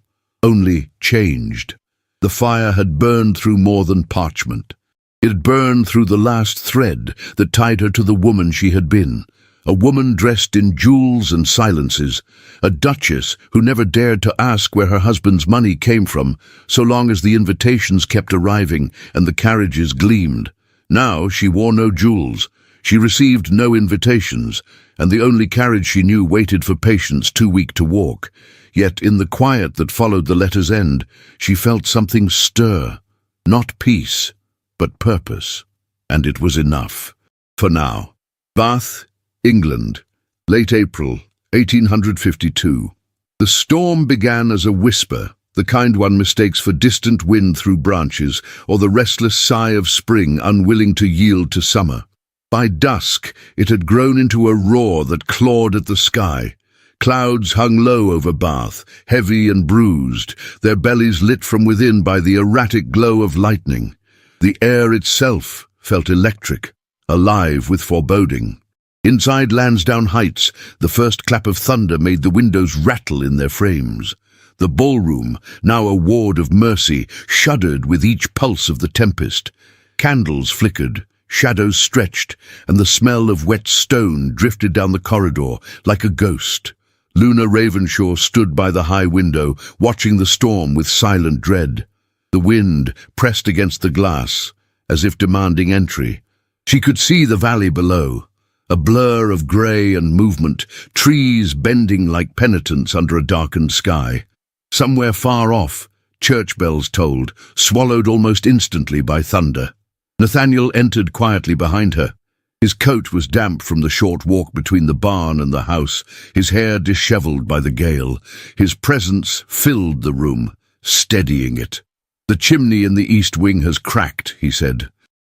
only changed. The fire had burned through more than parchment. It had burned through the last thread that tied her to the woman she had been. A woman dressed in jewels and silences, a duchess who never dared to ask where her husband's money came from, so long as the invitations kept arriving and the carriages gleamed. Now she wore no jewels. She received no invitations, and the only carriage she knew waited for patients too weak to walk. Yet in the quiet that followed the letter's end, she felt something stir. Not peace, but purpose. And it was enough. For now. Bath, England, late April, 1852. The storm began as a whisper, the kind one mistakes for distant wind through branches, or the restless sigh of spring unwilling to yield to summer. By dusk, it had grown into a roar that clawed at the sky. Clouds hung low over Bath, heavy and bruised, their bellies lit from within by the erratic glow of lightning. The air itself felt electric, alive with foreboding. Inside Lansdowne Heights, the first clap of thunder made the windows rattle in their frames. The ballroom, now a ward of mercy, shuddered with each pulse of the tempest. Candles flickered, shadows stretched, and the smell of wet stone drifted down the corridor like a ghost. Luna Ravenshaw stood by the high window, watching the storm with silent dread. The wind pressed against the glass, as if demanding entry. She could see the valley below, a blur of grey and movement, trees bending like penitents under a darkened sky. Somewhere far off, church bells tolled, swallowed almost instantly by thunder. Nathaniel entered quietly behind her. His coat was damp from the short walk between the barn and the house, his hair dishevelled by the gale. His presence filled the room, steadying it. The chimney in the east wing has cracked, he said.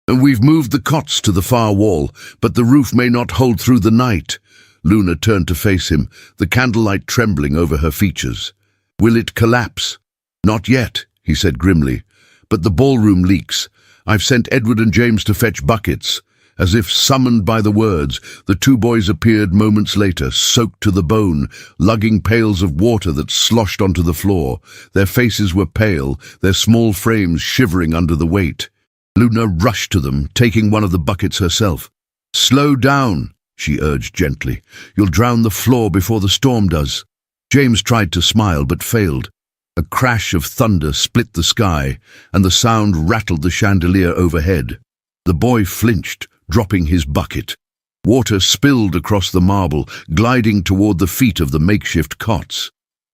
And we've moved the cots to the far wall, but the roof may not hold through the night. Luna turned to face him, the candlelight trembling over her features. Will it collapse? Not yet, he said grimly, but the ballroom leaks. I've sent Edward and James to fetch buckets. As if summoned by the words, the two boys appeared moments later, soaked to the bone, lugging pails of water that sloshed onto the floor. Their faces were pale, their small frames shivering under the weight. Luna rushed to them, taking one of the buckets herself. Slow down, she urged gently. You'll drown the floor before the storm does. James tried to smile but failed. A crash of thunder split the sky, and the sound rattled the chandelier overhead. The boy flinched, dropping his bucket. Water spilled across the marble, gliding toward the feet of the makeshift cots.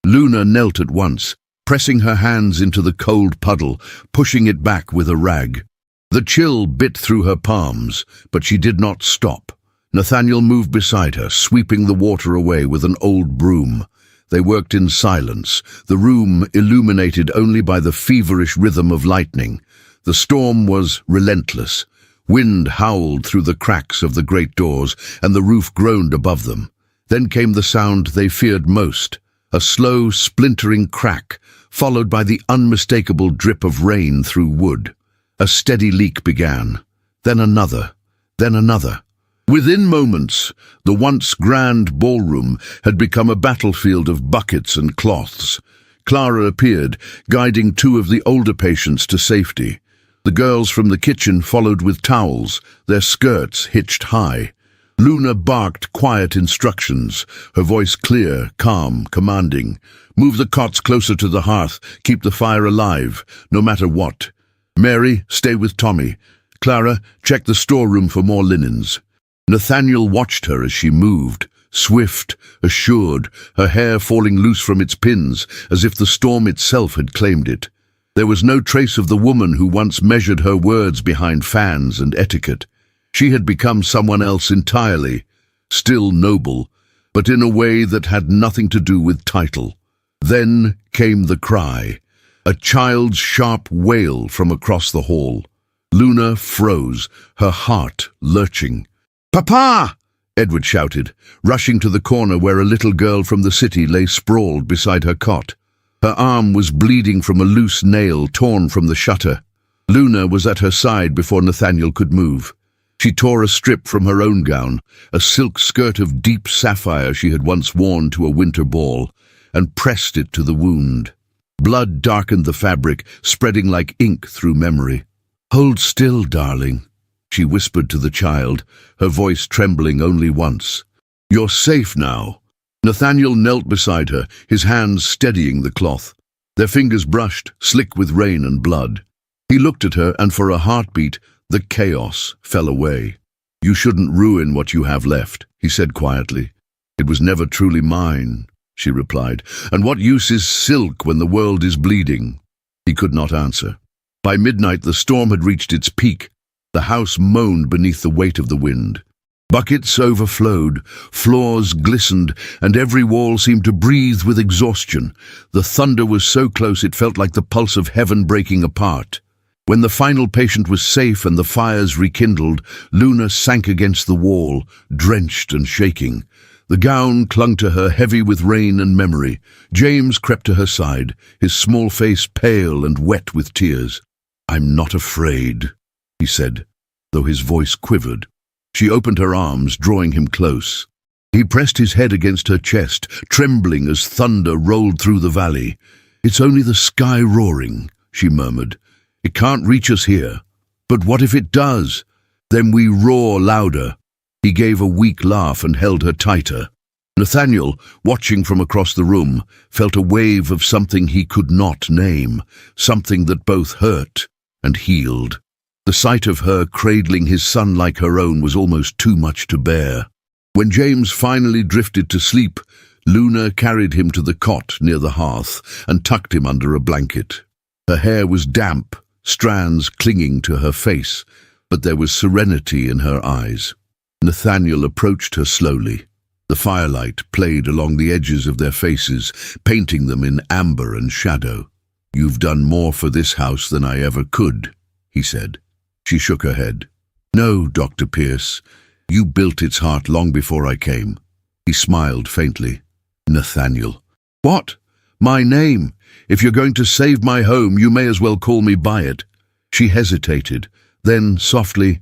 Luna knelt at once, pressing her hands into the cold puddle, pushing it back with a rag. The chill bit through her palms, but she did not stop. Nathaniel moved beside her, sweeping the water away with an old broom. They worked in silence, the room illuminated only by the feverish rhythm of lightning. The storm was relentless. Wind howled through the cracks of the great doors, and the roof groaned above them. Then came the sound they feared most, a slow, splintering crack, followed by the unmistakable drip of rain through wood. A steady leak began, then another, then another. Within moments, the once grand ballroom had become a battlefield of buckets and cloths. Clara appeared, guiding two of the older patients to safety. The girls from the kitchen followed with towels, their skirts hitched high. Luna barked quiet instructions, her voice clear, calm, commanding. Move the cots closer to the hearth, keep the fire alive, no matter what. Mary, stay with Tommy. Clara, check the storeroom for more linens. Nathaniel watched her as she moved, swift, assured, her hair falling loose from its pins, as if the storm itself had claimed it. There was no trace of the woman who once measured her words behind fans and etiquette. She had become someone else entirely, still noble, but in a way that had nothing to do with title. Then came the cry, a child's sharp wail from across the hall. Luna froze, her heart lurching. "Papa!" Edward shouted, rushing to the corner where a little girl from the city lay sprawled beside her cot. Her arm was bleeding from a loose nail torn from the shutter. Luna was at her side before Nathaniel could move. She tore a strip from her own gown, a silk skirt of deep sapphire she had once worn to a winter ball, and pressed it to the wound. Blood darkened the fabric, spreading like ink through memory. "Hold still, darling," she whispered to the child, her voice trembling only once. "You're safe now." Nathaniel knelt beside her, his hands steadying the cloth. Their fingers brushed, slick with rain and blood. He looked at her, and for a heartbeat, the chaos fell away. "You shouldn't ruin what you have left," he said quietly. "It was never truly mine," she replied. "And what use is silk when the world is bleeding?" He could not answer. By midnight, the storm had reached its peak. The house moaned beneath the weight of the wind. Buckets overflowed, floors glistened, and every wall seemed to breathe with exhaustion. The thunder was so close it felt like the pulse of heaven breaking apart. When the final patient was safe and the fires rekindled, Luna sank against the wall, drenched and shaking. The gown clung to her, heavy with rain and memory. James crept to her side, his small face pale and wet with tears. "I'm not afraid," he said, though his voice quivered. She opened her arms, drawing him close. He pressed his head against her chest, trembling as thunder rolled through the valley. "It's only the sky roaring," she murmured. "It can't reach us here. But what if it does? Then we roar louder." He gave a weak laugh and held her tighter. Nathaniel, watching from across the room, felt a wave of something he could not name, something that both hurt and healed. The sight of her cradling his son like her own was almost too much to bear. When James finally drifted to sleep, Luna carried him to the cot near the hearth and tucked him under a blanket. Her hair was damp, strands clinging to her face, but there was serenity in her eyes. Nathaniel approached her slowly. The firelight played along the edges of their faces, painting them in amber and shadow. "You've done more for this house than I ever could," he said. She shook her head. "No, Dr. Pierce. You built its heart long before I came." He smiled faintly. "Nathaniel." "What? My name? If you're going to save my home, you may as well call me by it." She hesitated, then softly,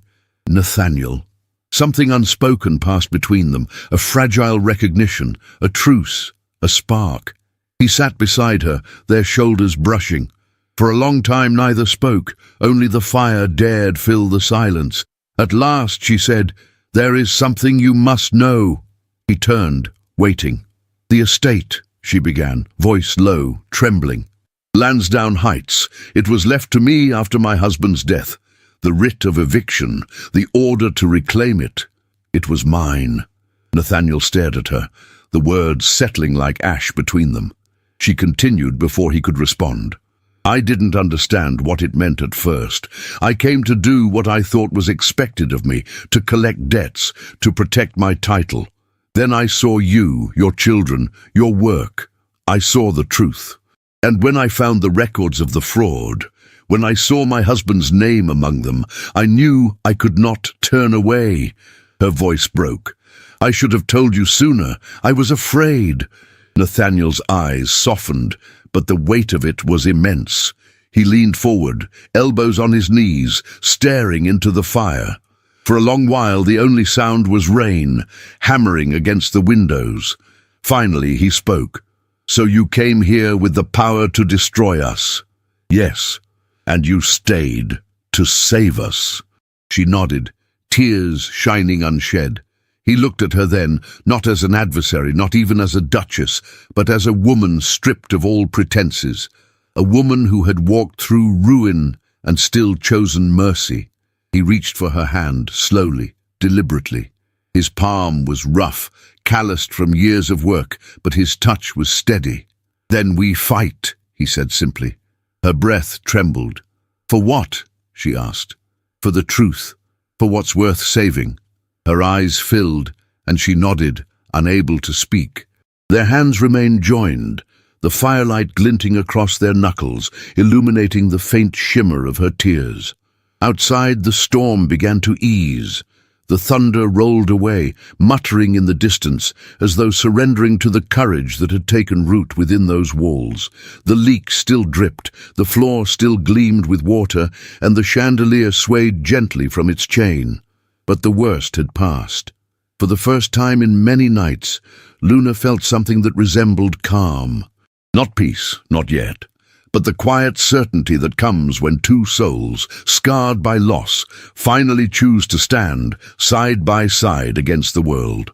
"Nathaniel." Something unspoken passed between them, a fragile recognition, a truce, a spark. He sat beside her, their shoulders brushing. For a long time neither spoke, only the fire dared fill the silence. At last she said, "There is something you must know." He turned, waiting. "The estate," she began, voice low, trembling. "Lansdowne Heights. It was left to me after my husband's death. The writ of eviction, the order to reclaim it. It was mine." Nathaniel stared at her, the words settling like ash between them. She continued before he could respond. "I didn't understand what it meant at first. I came to do what I thought was expected of me, to collect debts, to protect my title. Then I saw you, your children, your work, I saw the truth. And when I found the records of the fraud, when I saw my husband's name among them, I knew I could not turn away." Her voice broke. "I should have told you sooner. I was afraid." Nathaniel's eyes softened, but the weight of it was immense. He leaned forward, elbows on his knees, staring into the fire. For a long while the only sound was rain, hammering against the windows. Finally he spoke. "So you came here with the power to destroy us?" "Yes, and you stayed to save us." She nodded, tears shining unshed. He looked at her then, not as an adversary, not even as a duchess, but as a woman stripped of all pretenses, a woman who had walked through ruin and still chosen mercy. He reached for her hand, slowly, deliberately. His palm was rough, calloused from years of work, but his touch was steady. "Then we fight," he said simply. Her breath trembled. "For what?" she asked. "For the truth, for what's worth saving." Her eyes filled, and she nodded, unable to speak. Their hands remained joined, the firelight glinting across their knuckles, illuminating the faint shimmer of her tears. Outside, the storm began to ease. The thunder rolled away, muttering in the distance, as though surrendering to the courage that had taken root within those walls. The leak still dripped, the floor still gleamed with water, and the chandelier swayed gently from its chain. But the worst had passed. For the first time in many nights, Luna felt something that resembled calm. Not peace, not yet, but the quiet certainty that comes when two souls, scarred by loss, finally choose to stand side by side against the world.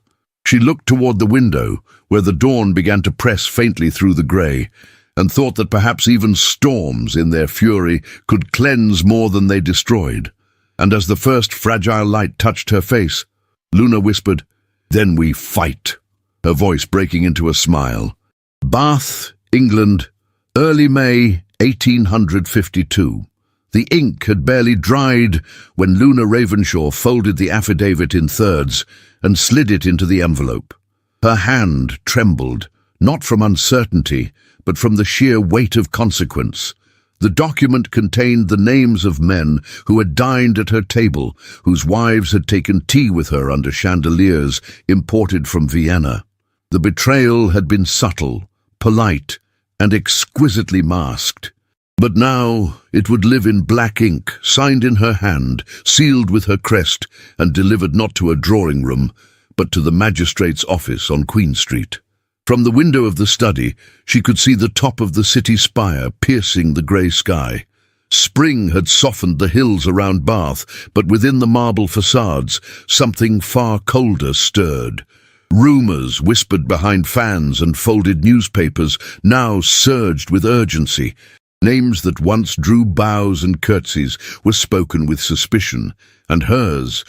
She looked toward the window, where the dawn began to press faintly through the grey, and thought that perhaps even storms in their fury could cleanse more than they destroyed. And as the first fragile light touched her face, Luna whispered, "Then we fight," her voice breaking into a smile. Bath, England, early May 1852. The ink had barely dried when Luna Ravenshaw folded the affidavit in thirds and slid it into the envelope. Her hand trembled, not from uncertainty, but from the sheer weight of consequence. The document contained the names of men who had dined at her table, whose wives had taken tea with her under chandeliers imported from Vienna. The betrayal had been subtle, polite, and exquisitely masked. But now it would live in black ink, signed in her hand, sealed with her crest, and delivered not to a drawing room, but to the magistrate's office on Queen Street. From the window of the study, she could see the top of the city spire piercing the grey sky. Spring had softened the hills around Bath, but within the marble facades, something far colder stirred. Rumours whispered behind fans and folded newspapers now surged with urgency. Names that once drew bows and curtsies were spoken with suspicion, and hers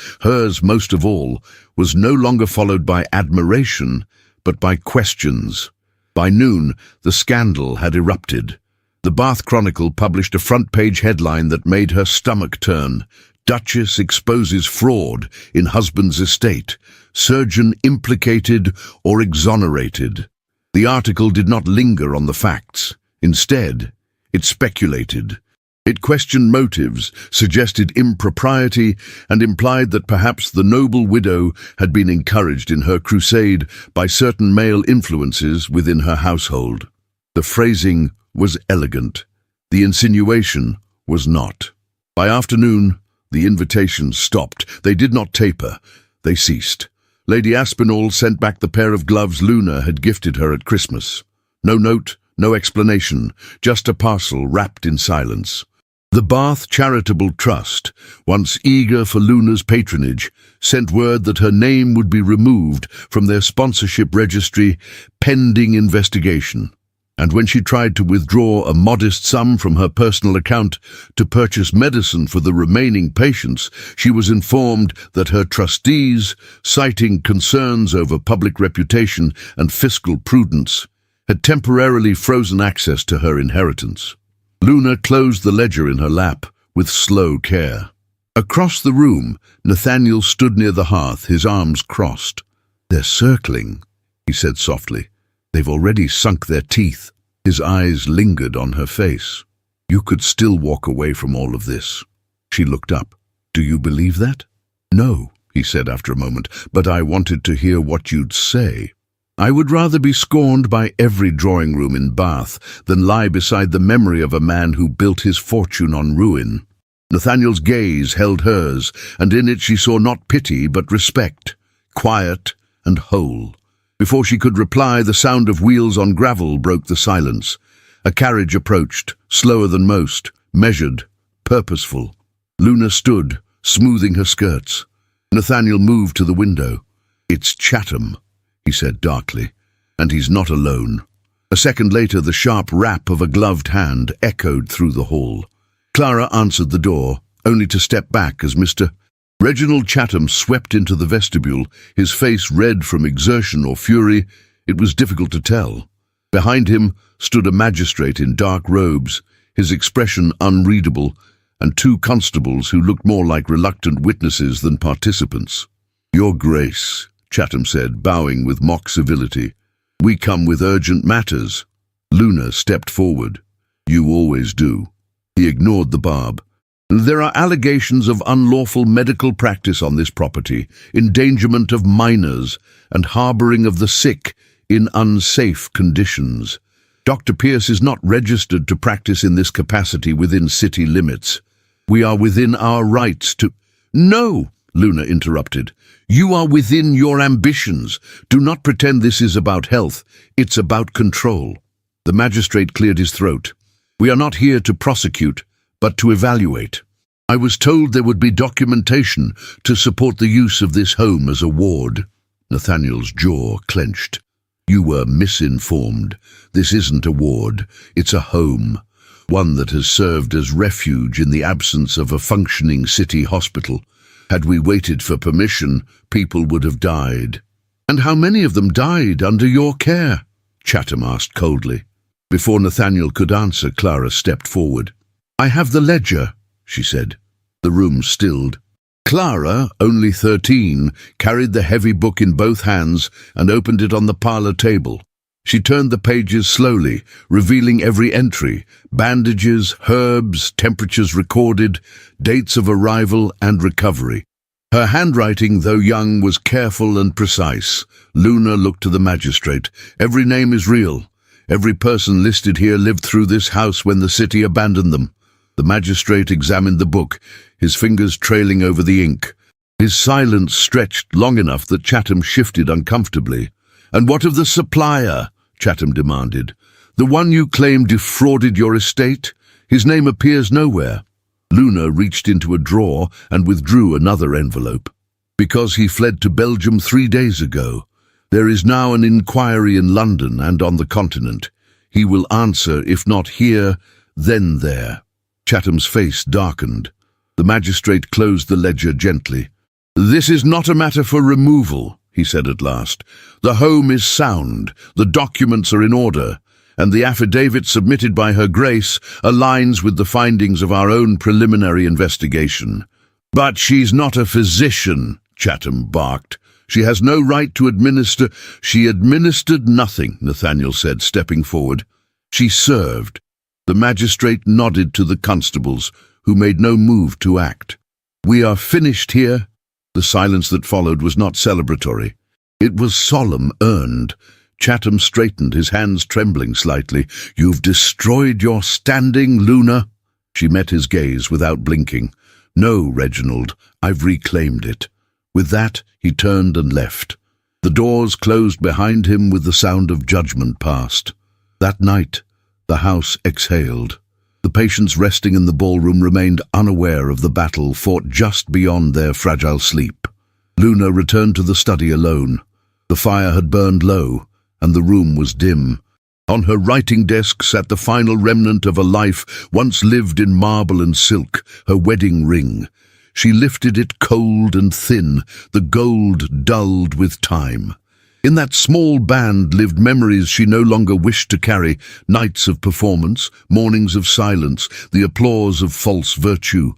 most of all, was no longer followed by admiration, but by questions. By noon, the scandal had erupted. The Bath Chronicle published a front-page headline that made her stomach turn. "Duchess exposes fraud in husband's estate. Surgeon implicated or exonerated." The article did not linger on the facts. Instead, it speculated. It questioned motives, suggested impropriety, and implied that perhaps the noble widow had been encouraged in her crusade by certain male influences within her household. The phrasing was elegant. The insinuation was not. By afternoon, the invitations stopped. They did not taper. They ceased. Lady Aspinall sent back the pair of gloves Luna had gifted her at Christmas. No note, no explanation, just a parcel wrapped in silence. The Bath Charitable Trust, once eager for Luna's patronage, sent word that her name would be removed from their sponsorship registry pending investigation. And when she tried to withdraw a modest sum from her personal account to purchase medicine for the remaining patients, she was informed that her trustees, citing concerns over public reputation and fiscal prudence, had temporarily frozen access to her inheritance. Luna closed the ledger in her lap with slow care. Across the room, Nathaniel stood near the hearth, his arms crossed. "They're circling," he said softly. They've already sunk their teeth. His eyes lingered on her face. You could still walk away from all of this. She looked up. Do you believe that? No, he said after a moment, but I wanted to hear what you'd say. I would rather be scorned by every drawing room in Bath than lie beside the memory of a man who built his fortune on ruin. Nathaniel's gaze held hers, and in it she saw not pity but respect, quiet and whole. Before she could reply, the sound of wheels on gravel broke the silence. A carriage approached, slower than most, measured, purposeful. Luna stood, smoothing her skirts. Nathaniel moved to the window. It's Chatham, he said darkly, and he's not alone. A second later, the sharp rap of a gloved hand echoed through the hall. Clara answered the door, only to step back as Mr. Reginald Chatham swept into the vestibule, his face red from exertion or fury. It was difficult to tell. Behind him stood a magistrate in dark robes, his expression unreadable, and two constables who looked more like reluctant witnesses than participants. Your Grace, Chatham said, bowing with mock civility. We come with urgent matters. Luna stepped forward. You always do. He ignored the barb. There are allegations of unlawful medical practice on this property, endangerment of minors, and harboring of the sick in unsafe conditions. Dr. Pierce is not registered to practice in this capacity within city limits. We are within our rights to— No, Luna interrupted. You are within your ambitions. Do not pretend this is about health. It's about control. The magistrate cleared his throat. We are not here to prosecute, but to evaluate. I was told there would be documentation to support the use of this home as a ward. Nathaniel's jaw clenched. You were misinformed. This isn't a ward. It's a home. One that has served as refuge in the absence of a functioning city hospital. Had we waited for permission, people would have died. And how many of them died under your care? Chatham asked coldly. Before Nathaniel could answer, Clara stepped forward. I have the ledger, she said. The room stilled. Clara, only 13, carried the heavy book in both hands and opened it on the parlour table. She turned the pages slowly, revealing every entry, bandages, herbs, temperatures recorded, dates of arrival and recovery. Her handwriting, though young, was careful and precise. Luna looked to the magistrate. Every name is real. Every person listed here lived through this house when the city abandoned them. The magistrate examined the book, his fingers trailing over the ink. His silence stretched long enough that Chatham shifted uncomfortably. And what of the supplier? Chatham demanded. The one you claim defrauded your estate? His name appears nowhere. Luna reached into a drawer and withdrew another envelope. Because he fled to Belgium 3 days ago. There is now an inquiry in London and on the continent. He will answer, if not here, then there. Chatham's face darkened. The magistrate closed the ledger gently. This is not a matter for removal, he said at last. The home is sound, the documents are in order, and the affidavit submitted by Her Grace aligns with the findings of our own preliminary investigation. But she's not a physician, Chatham barked. She has no right to administer— She administered nothing, Nathaniel said, stepping forward. She served. The magistrate nodded to the constables, who made no move to act. We are finished here. The silence that followed was not celebratory. It was solemn, earned. Chatham straightened, his hands trembling slightly. You've destroyed your standing, Luna. She met his gaze without blinking. No, Reginald, I've reclaimed it. With that, he turned and left. The doors closed behind him with the sound of judgment passed. That night, the house exhaled. The patients resting in the ballroom remained unaware of the battle fought just beyond their fragile sleep. Luna returned to the study alone. The fire had burned low, and the room was dim. On her writing desk sat the final remnant of a life once lived in marble and silk, her wedding ring. She lifted it cold and thin, the gold dulled with time. In that small band lived memories she no longer wished to carry, nights of performance, mornings of silence, the applause of false virtue.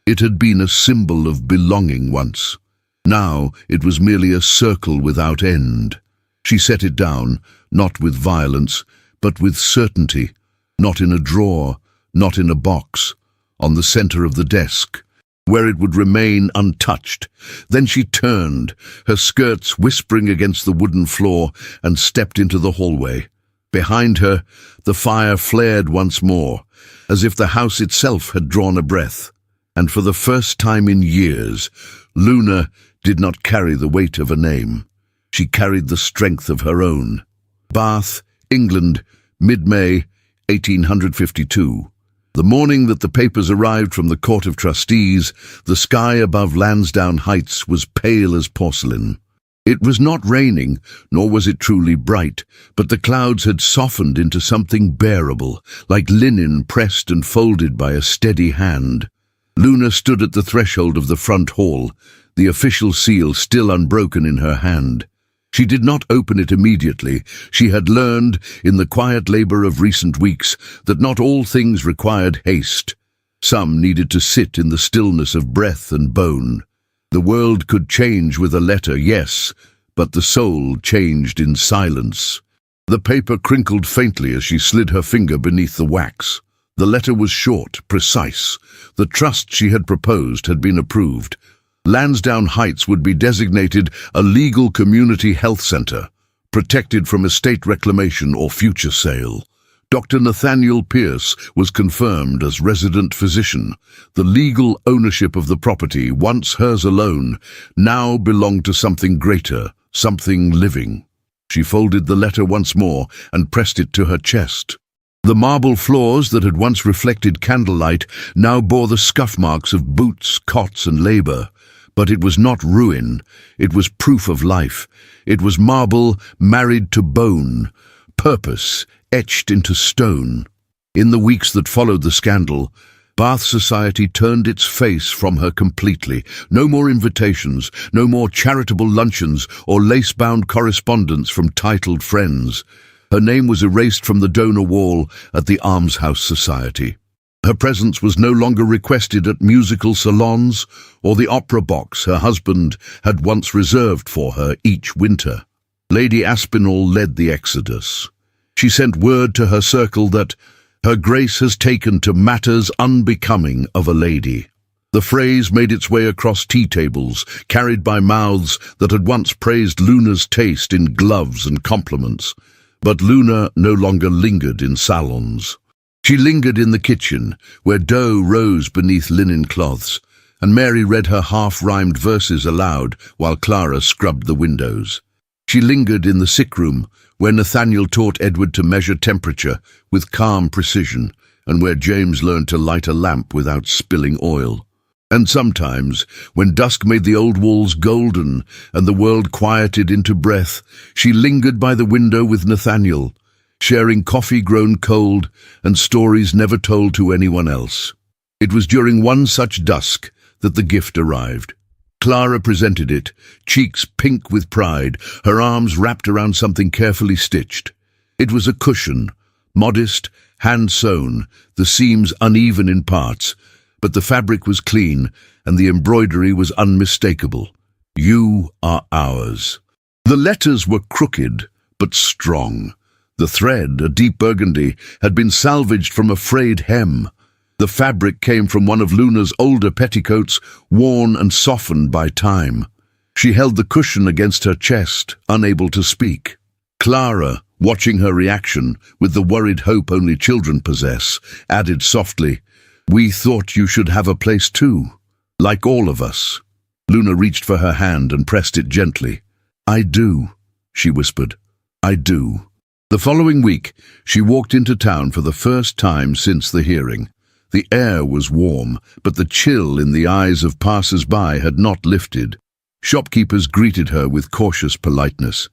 It had been a symbol of belonging once. Now it was merely a circle without end. She set it down, not with violence, but with certainty, not in a drawer, not in a box, on the center of the desk, where it would remain untouched. Then she turned, her skirts whispering against the wooden floor, and stepped into the hallway. Behind her, the fire flared once more, as if the house itself had drawn a breath. And for the first time in years, Luna did not carry the weight of a name. She carried the strength of her own. Bath, England, mid-May, 1852. The morning that the papers arrived from the Court of Trustees, the sky above Lansdowne Heights was pale as porcelain. It was not raining, nor was it truly bright, but the clouds had softened into something bearable, like linen pressed and folded by a steady hand. Luna stood at the threshold of the front hall, the official seal still unbroken in her hand. She did not open it immediately. She had learned, in the quiet labor of recent weeks, that not all things required haste. Some needed to sit in the stillness of breath and bone. The world could change with a letter, yes, but the soul changed in silence. The paper crinkled faintly as she slid her finger beneath the wax. The letter was short, precise. The trust she had proposed had been approved. Lansdowne Heights would be designated a legal community health center, protected from estate reclamation or future sale. Dr. Nathaniel Pierce was confirmed as resident physician. The legal ownership of the property, once hers alone, now belonged to something greater, something living. She folded the letter once more and pressed it to her chest. The marble floors that had once reflected candlelight now bore the scuff marks of boots, cots, and labor. But it was not ruin. It was proof of life. It was marble married to bone, purpose etched into stone. In the weeks that followed the scandal, Bath society turned its face from her completely. No more invitations, no more charitable luncheons or lace-bound correspondence from titled friends. Her name was erased from the donor wall at the Almshouse Society. Her presence was no longer requested at musical salons or the opera box her husband had once reserved for her each winter. Lady Aspinall led the exodus. She sent word to her circle that her grace has taken to matters unbecoming of a lady. The phrase made its way across tea tables, carried by mouths that had once praised Luna's taste in gloves and compliments. But Luna no longer lingered in salons. She lingered in the kitchen, where dough rose beneath linen cloths, and Mary read her half-rhymed verses aloud while Clara scrubbed the windows. She lingered in the sick room, where Nathaniel taught Edward to measure temperature with calm precision, and where James learned to light a lamp without spilling oil. And sometimes, when dusk made the old walls golden and the world quieted into breath, she lingered by the window with Nathaniel, sharing coffee grown cold and stories never told to anyone else. It was during one such dusk that the gift arrived. Clara presented it, cheeks pink with pride, her arms wrapped around something carefully stitched. It was a cushion, modest, hand-sewn, the seams uneven in parts, but the fabric was clean and the embroidery was unmistakable. You are ours. The letters were crooked, but strong. The thread, a deep burgundy, had been salvaged from a frayed hem. The fabric came from one of Luna's older petticoats, worn and softened by time. She held the cushion against her chest, unable to speak. Clara, watching her reaction with the worried hope only children possess, added softly, "We thought you should have a place too, like all of us." Luna reached for her hand and pressed it gently. "I do," she whispered. "I do." The following week, she walked into town for the first time since the hearing. The air was warm, but the chill in the eyes of passers-by had not lifted. Shopkeepers greeted her with cautious politeness.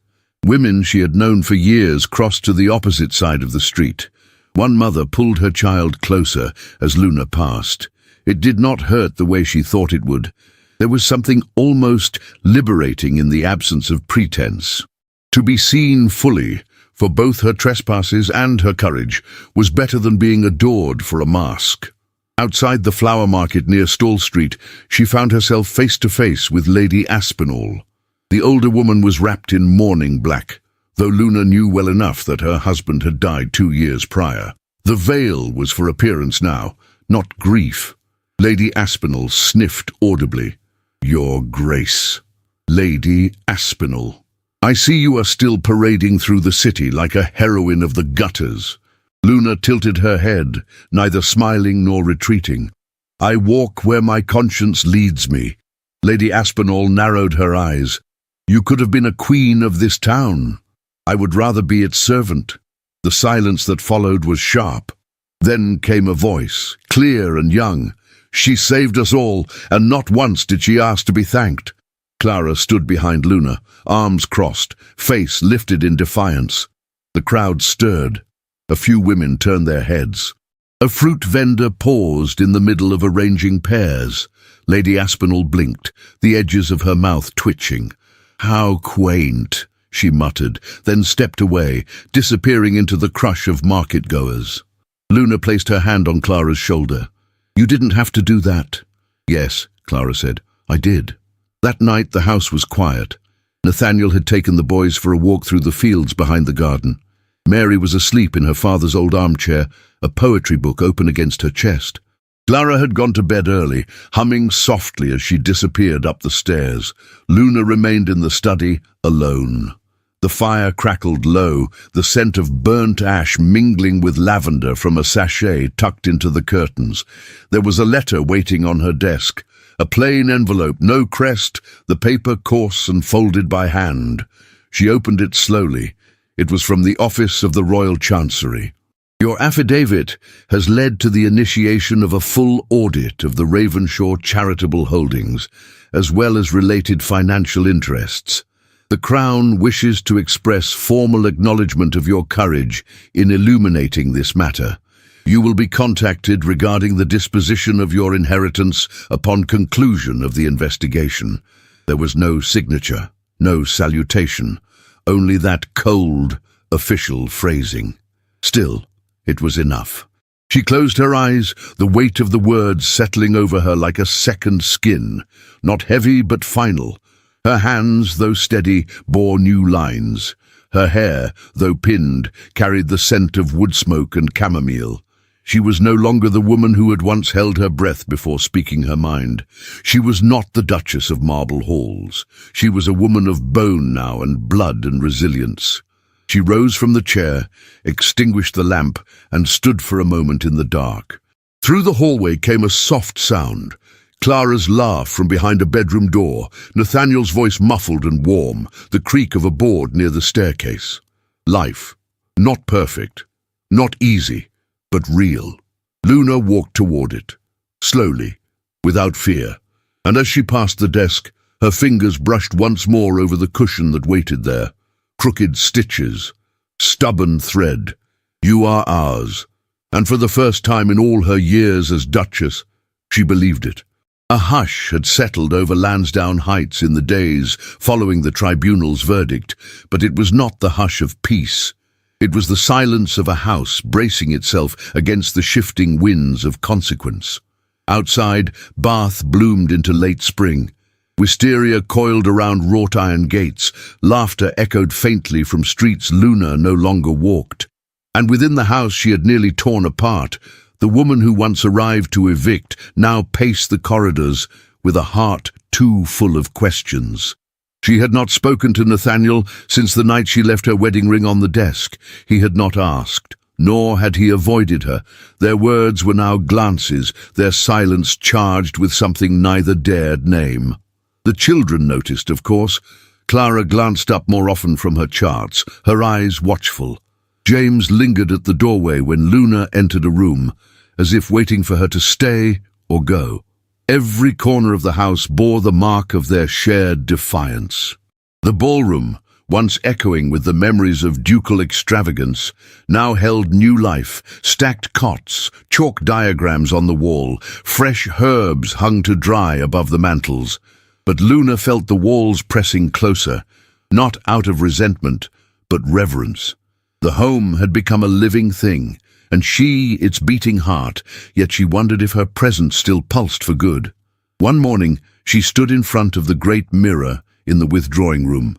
Women she had known for years crossed to the opposite side of the street. One mother pulled her child closer as Luna passed. It did not hurt the way she thought it would. There was something almost liberating in the absence of pretense. To be seen fully, for both her trespasses and her courage, was better than being adored for a mask. Outside the flower market near Stall Street, she found herself face to face with Lady Aspinall. The older woman was wrapped in mourning black, though Luna knew well enough that her husband had died 2 years prior. The veil was for appearance now, not grief. Lady Aspinall sniffed audibly. "Your Grace." "Lady Aspinall, I see you are still parading through the city like a heroine of the gutters." Luna tilted her head, neither smiling nor retreating. "I walk where my conscience leads me." Lady Aspinall narrowed her eyes. "You could have been a queen of this town. I would rather be its servant." The silence that followed was sharp. Then came a voice, clear and young. "She saved us all, and not once did she ask to be thanked." Clara stood behind Luna, arms crossed, face lifted in defiance. The crowd stirred. A few women turned their heads. A fruit vendor paused in the middle of arranging pears. Lady Aspinall blinked, the edges of her mouth twitching. "How quaint," she muttered, then stepped away, disappearing into the crush of market-goers. Luna placed her hand on Clara's shoulder. "You didn't have to do that." "Yes," Clara said, "I did." That night the house was quiet. Nathaniel had taken the boys for a walk through the fields behind the garden. Mary was asleep in her father's old armchair, a poetry book open against her chest. Clara had gone to bed early, humming softly as she disappeared up the stairs. Luna remained in the study, alone. The fire crackled low, the scent of burnt ash mingling with lavender from a sachet tucked into the curtains. There was a letter waiting on her desk, a plain envelope, no crest, the paper coarse and folded by hand. She opened it slowly. It was from the office of the Royal Chancery. "Your affidavit has led to the initiation of a full audit of the Ravenshaw charitable holdings, as well as related financial interests. The Crown wishes to express formal acknowledgement of your courage in illuminating this matter. You will be contacted regarding the disposition of your inheritance upon conclusion of the investigation." There was no signature, no salutation, only that cold, official phrasing. Still, it was enough. She closed her eyes, the weight of the words settling over her like a second skin, not heavy but final. Her hands, though steady, bore new lines. Her hair, though pinned, carried the scent of wood smoke and chamomile. She was no longer the woman who had once held her breath before speaking her mind. She was not the Duchess of Marble Halls. She was a woman of bone now, and blood and resilience. She rose from the chair, extinguished the lamp, and stood for a moment in the dark. Through the hallway came a soft sound. Clara's laugh from behind a bedroom door, Nathaniel's voice muffled and warm, the creak of a board near the staircase. Life. Not perfect. Not easy. But real. Luna walked toward it, slowly, without fear, and as she passed the desk, her fingers brushed once more over the cushion that waited there. Crooked stitches, stubborn thread. "You are ours." And for the first time in all her years as Duchess, she believed it. A hush had settled over Lansdowne Heights in the days following the tribunal's verdict, but it was not the hush of peace. It was the silence of a house bracing itself against the shifting winds of consequence. Outside, Bath bloomed into late spring. Wisteria coiled around wrought-iron gates. Laughter echoed faintly from streets Luna no longer walked. And within the house she had nearly torn apart, the woman who once arrived to evict now paced the corridors with a heart too full of questions. She had not spoken to Nathaniel since the night she left her wedding ring on the desk. He had not asked, nor had he avoided her. Their words were now glances, their silence charged with something neither dared name. The children noticed, of course. Clara glanced up more often from her charts, her eyes watchful. James lingered at the doorway when Luna entered a room, as if waiting for her to stay or go. Every corner of the house bore the mark of their shared defiance. The ballroom, once echoing with the memories of ducal extravagance, now held new life, stacked cots, chalk diagrams on the wall, fresh herbs hung to dry above the mantels. But Luna felt the walls pressing closer, not out of resentment, but reverence. The home had become a living thing, and she its beating heart, yet she wondered if her presence still pulsed for good. One morning, she stood in front of the great mirror in the withdrawing room.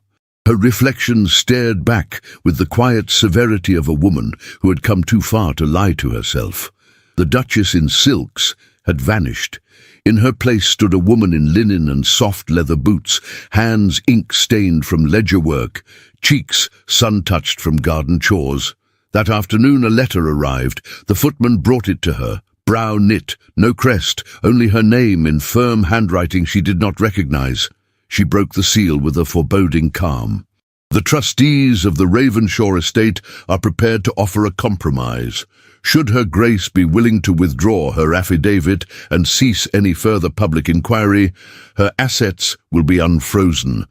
Her reflection stared back with the quiet severity of a woman who had come too far to lie to herself. The Duchess in silks had vanished. In her place stood a woman in linen and soft leather boots, hands ink-stained from ledger work, cheeks sun-touched from garden chores. That afternoon a letter arrived. The footman brought it to her. Brow knit, no crest, only her name in firm handwriting she did not recognize. She broke the seal with a foreboding calm. The trustees of the Ravenshaw estate are prepared to offer a compromise. Should Her Grace be willing to withdraw her affidavit and cease any further public inquiry, her assets will be unfrozen.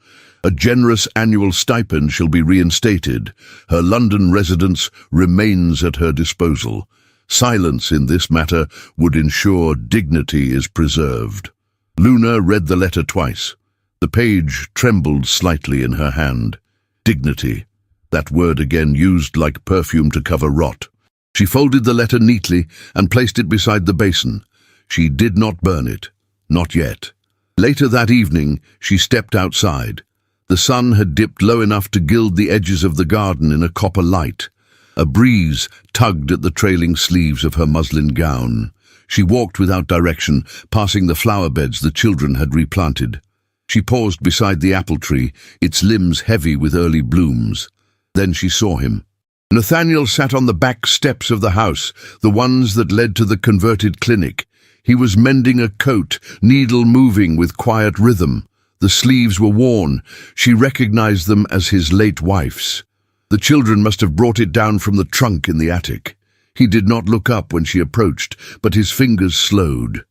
A generous annual stipend shall be reinstated. Her London residence remains at her disposal. Silence in this matter would ensure dignity is preserved. Luna read the letter twice. The page trembled slightly in her hand. Dignity. That word again used like perfume to cover rot. She folded the letter neatly and placed it beside the basin. She did not burn it. Not yet. Later that evening, she stepped outside. The sun had dipped low enough to gild the edges of the garden in a copper light. A breeze tugged at the trailing sleeves of her muslin gown. She walked without direction, passing the flower beds the children had replanted. She paused beside the apple tree, its limbs heavy with early blooms. Then she saw him. Nathaniel sat on the back steps of the house, the ones that led to the converted clinic. He was mending a coat, needle moving with quiet rhythm. The sleeves were worn. She recognized them as his late wife's. The children must have brought it down from the trunk in the attic. He did not look up when she approached, but his fingers slowed.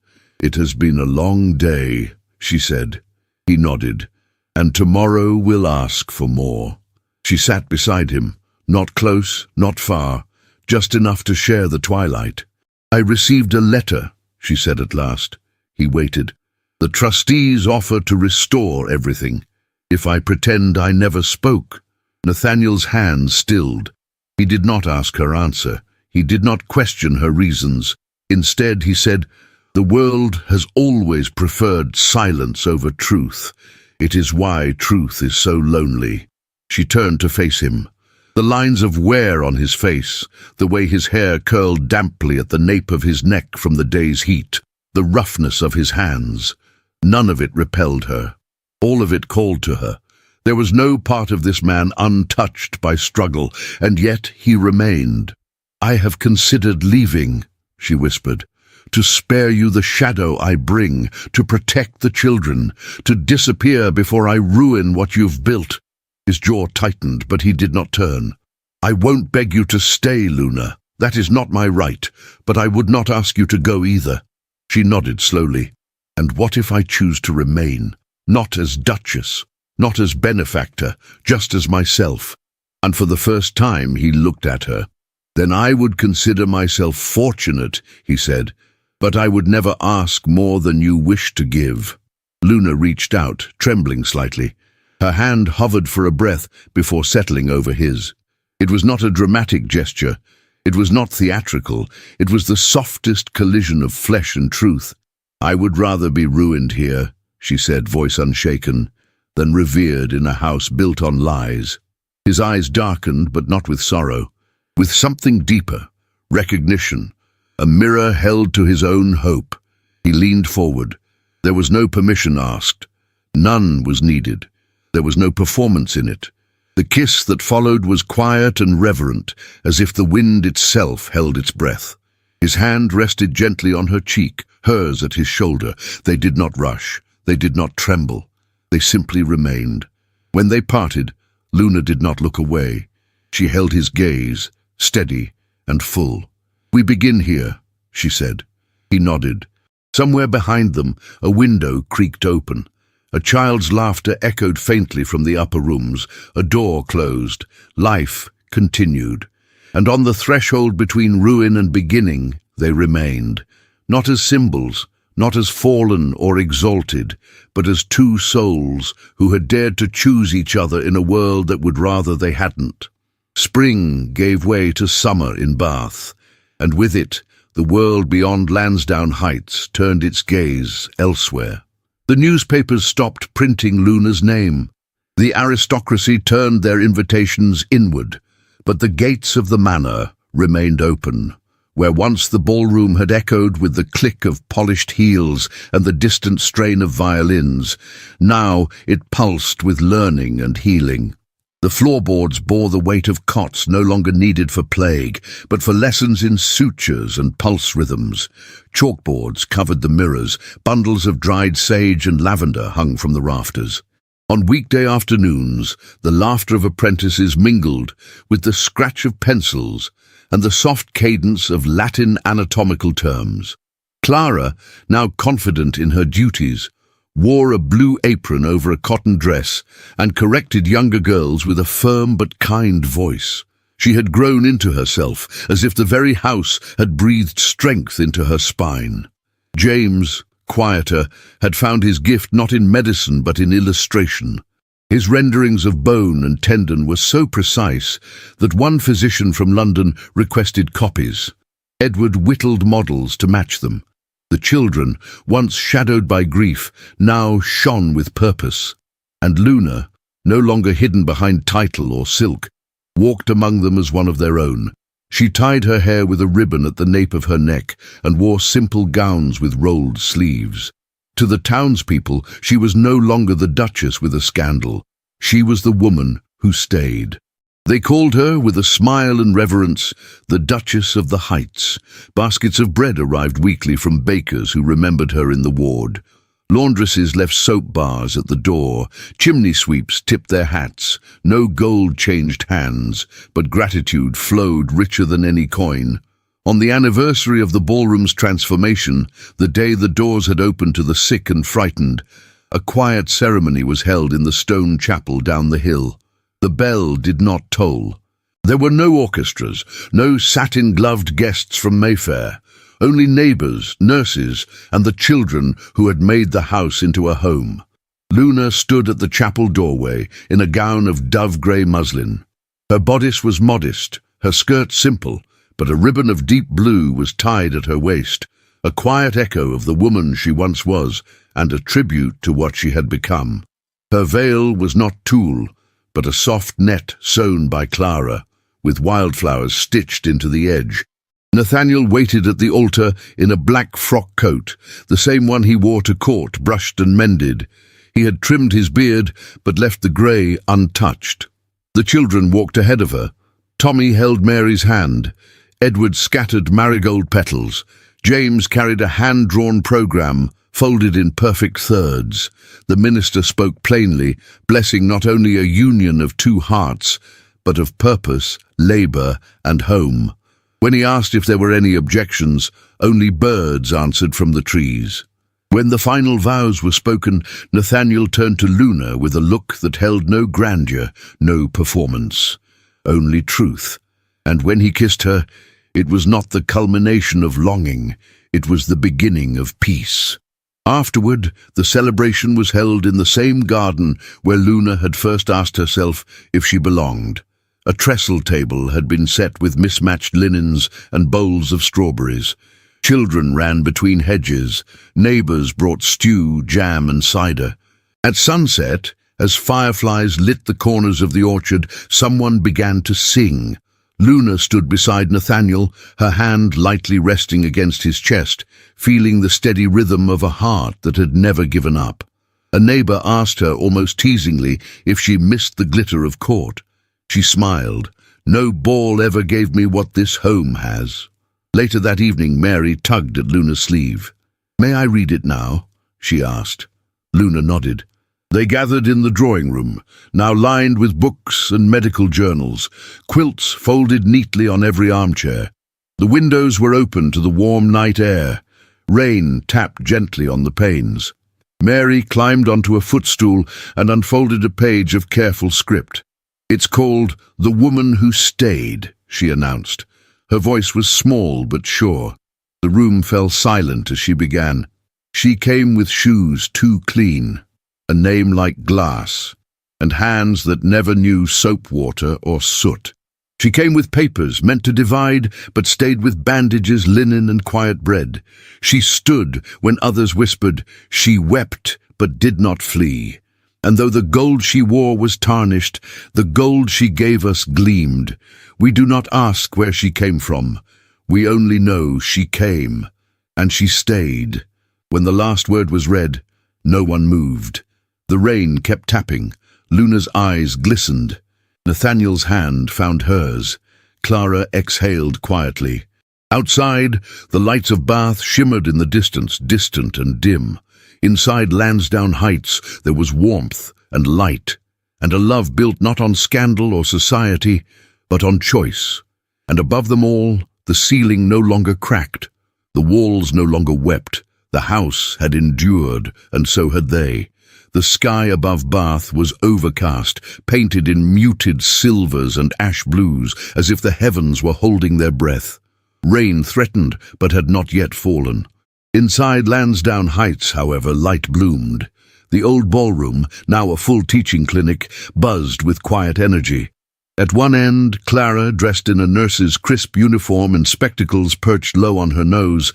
"It has been a long day," she said. He nodded. "And tomorrow we'll ask for more." She sat beside him. Not close, not far, just enough to share the twilight. "I received a letter," she said at last. He waited. "The trustees offer to restore everything. If I pretend I never spoke." Nathaniel's hand stilled. He did not ask her answer. He did not question her reasons. Instead, he said, "The world has always preferred silence over truth. It is why truth is so lonely." She turned to face him. The lines of wear on his face, the way his hair curled damply at the nape of his neck from the day's heat, the roughness of his hands. None of it repelled her. All of it called to her. There was no part of this man untouched by struggle, and yet he remained. "I have considered leaving," she whispered, "to spare you the shadow I bring, to protect the children, to disappear before I ruin what you've built." His jaw tightened, but he did not turn. "I won't beg you to stay, Luna. That is not my right, but I would not ask you to go either." She nodded slowly. "And what if I choose to remain? Not as Duchess, not as benefactor, just as myself." And for the first time he looked at her. "Then I would consider myself fortunate," he said, "but I would never ask more than you wish to give." Luna reached out, trembling slightly. Her hand hovered for a breath before settling over his. It was not a dramatic gesture. It was not theatrical. It was the softest collision of flesh and truth. "I would rather be ruined here," she said, voice unshaken, "than revered in a house built on lies." His eyes darkened, but not with sorrow. With something deeper, recognition, a mirror held to his own hope. He leaned forward. There was no permission asked. None was needed. There was no performance in it. The kiss that followed was quiet and reverent, as if the wind itself held its breath. His hand rested gently on her cheek, hers at his shoulder. They did not rush. They did not tremble. They simply remained. When they parted, Luna did not look away. She held his gaze, steady and full. "We begin here," she said. He nodded. Somewhere behind them, a window creaked open. A child's laughter echoed faintly from the upper rooms. A door closed. Life continued. And on the threshold between ruin and beginning, they remained. Not as symbols, not as fallen or exalted, but as two souls who had dared to choose each other in a world that would rather they hadn't. Spring gave way to summer in Bath, and with it, the world beyond Lansdowne Heights turned its gaze elsewhere. The newspapers stopped printing Luna's name. The aristocracy turned their invitations inward, but the gates of the manor remained open. Where once the ballroom had echoed with the click of polished heels and the distant strain of violins, now it pulsed with learning and healing. The floorboards bore the weight of cots no longer needed for plague, but for lessons in sutures and pulse rhythms. Chalkboards covered the mirrors, bundles of dried sage and lavender hung from the rafters. On weekday afternoons, the laughter of apprentices mingled with the scratch of pencils and the soft cadence of Latin anatomical terms. Clara, now confident in her duties, wore a blue apron over a cotton dress and corrected younger girls with a firm but kind voice. She had grown into herself, as if the very house had breathed strength into her spine. James, quieter, had found his gift not in medicine but in illustration. His renderings of bone and tendon were so precise that one physician from London requested copies. Edward whittled models to match them. The children, once shadowed by grief, now shone with purpose. And Luna, no longer hidden behind title or silk, walked among them as one of their own. She tied her hair with a ribbon at the nape of her neck and wore simple gowns with rolled sleeves. To the townspeople, she was no longer the duchess with a scandal. She was the woman who stayed. They called her, with a smile and reverence, the Duchess of the Heights. Baskets of bread arrived weekly from bakers who remembered her in the ward. Laundresses left soap bars at the door. Chimney sweeps tipped their hats. No gold changed hands, but gratitude flowed richer than any coin. On the anniversary of the ballroom's transformation, the day the doors had opened to the sick and frightened, a quiet ceremony was held in the stone chapel down the hill. The bell did not toll. There were no orchestras, no satin-gloved guests from Mayfair, only neighbours, nurses, and the children who had made the house into a home. Luna stood at the chapel doorway in a gown of dove-grey muslin. Her bodice was modest, her skirt simple, but a ribbon of deep blue was tied at her waist, a quiet echo of the woman she once was and a tribute to what she had become. Her veil was not tulle, but a soft net sewn by Clara, with wildflowers stitched into the edge. Nathaniel waited at the altar in a black frock coat, the same one he wore to court, brushed and mended. He had trimmed his beard, but left the grey untouched. The children walked ahead of her. Tommy held Mary's hand. Edward scattered marigold petals. James carried a hand-drawn programme, folded in perfect thirds. The minister spoke plainly, blessing not only a union of two hearts, but of purpose, labour, and home. When he asked if there were any objections, only birds answered from the trees. When the final vows were spoken, Nathaniel turned to Luna with a look that held no grandeur, no performance, only truth. And when he kissed her, it was not the culmination of longing, it was the beginning of peace. Afterward, the celebration was held in the same garden where Luna had first asked herself if she belonged. A trestle table had been set with mismatched linens and bowls of strawberries. Children ran between hedges. Neighbours brought stew, jam and cider. At sunset, as fireflies lit the corners of the orchard, someone began to sing. Luna stood beside Nathaniel, her hand lightly resting against his chest, feeling the steady rhythm of a heart that had never given up. A neighbour asked her almost teasingly if she missed the glitter of court. She smiled. No ball ever gave me what this home has. Later that evening, Mary tugged at Luna's sleeve. "May I read it now?" she asked. Luna nodded. They gathered in the drawing room, now lined with books and medical journals, quilts folded neatly on every armchair. The windows were open to the warm night air. Rain tapped gently on the panes. Mary climbed onto a footstool and unfolded a page of careful script. "It's called The Woman Who Stayed," she announced. Her voice was small but sure. The room fell silent as she began. "She came with shoes too clean, a name like glass, and hands that never knew soap water or soot. She came with papers meant to divide, but stayed with bandages, linen, and quiet bread. She stood when others whispered. She wept, but did not flee. And though the gold she wore was tarnished, the gold she gave us gleamed. We do not ask where she came from. We only know she came, and she stayed. When the last word was read, no one moved. The rain kept tapping. Luna's eyes glistened. Nathaniel's hand found hers. Clara exhaled quietly. Outside, the lights of Bath shimmered in the distance, distant and dim. Inside Lansdowne Heights there was warmth and light, and a love built not on scandal or society, but on choice. And above them all, the ceiling no longer cracked. The walls no longer wept. The house had endured, and so had they. The sky above Bath was overcast, painted in muted silvers and ash blues, as if the heavens were holding their breath. Rain threatened, but had not yet fallen. Inside Lansdowne Heights, however, light bloomed. The old ballroom, now a full teaching clinic, buzzed with quiet energy. At one end, Clara, dressed in a nurse's crisp uniform and spectacles perched low on her nose,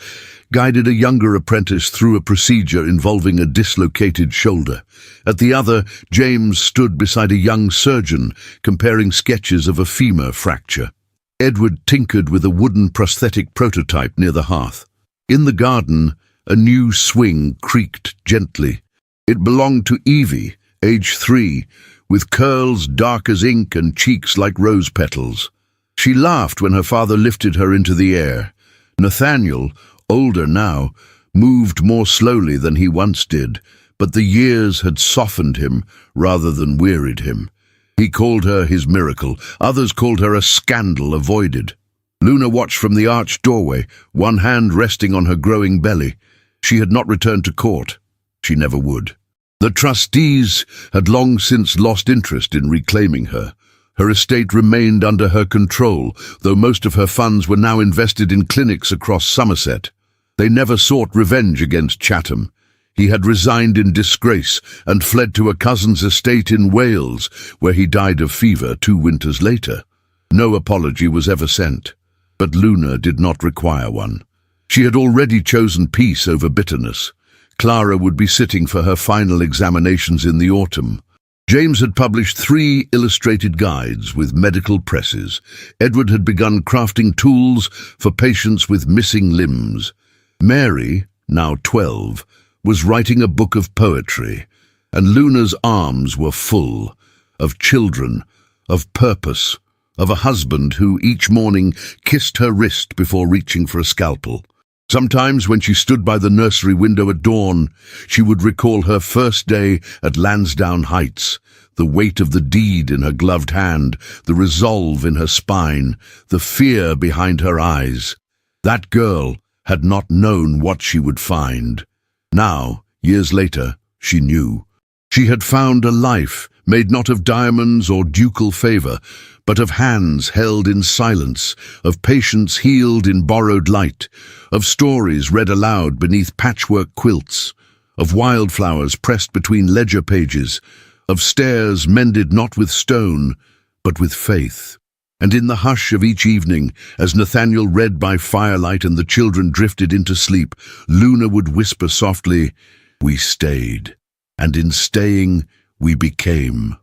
guided a younger apprentice through a procedure involving a dislocated shoulder. At the other, James stood beside a young surgeon, comparing sketches of a femur fracture. Edward tinkered with a wooden prosthetic prototype near the hearth. In the garden, a new swing creaked gently. It belonged to Evie, age 3, with curls dark as ink and cheeks like rose petals. She laughed when her father lifted her into the air. Nathaniel, older now, moved more slowly than he once did, but the years had softened him rather than wearied him. He called her his miracle. Others called her a scandal avoided. Luna watched from the arched doorway, one hand resting on her growing belly. She had not returned to court. She never would. The trustees had long since lost interest in reclaiming her. Her estate remained under her control, though most of her funds were now invested in clinics across Somerset. They never sought revenge against Chatham. He had resigned in disgrace and fled to a cousin's estate in Wales, where he died of fever 2 winters later. No apology was ever sent. But Luna did not require one. She had already chosen peace over bitterness. Clara would be sitting for her final examinations in the autumn. James had published 3 illustrated guides with medical presses. Edward had begun crafting tools for patients with missing limbs. Mary, now 12, was writing a book of poetry, and Luna's arms were full of children, of purpose, of a husband who each morning kissed her wrist before reaching for a scalpel. Sometimes when she stood by the nursery window at dawn, she would recall her first day at Lansdowne Heights, the weight of the deed in her gloved hand, the resolve in her spine, the fear behind her eyes. That girl had not known what she would find. Now, years later, she knew. She had found a life made not of diamonds or ducal favor, but of hands held in silence, of patience healed in borrowed light, of stories read aloud beneath patchwork quilts, of wildflowers pressed between ledger pages, of stairs mended not with stone, but with faith. And in the hush of each evening, as Nathaniel read by firelight and the children drifted into sleep, Luna would whisper softly, "We stayed, and in staying, we became."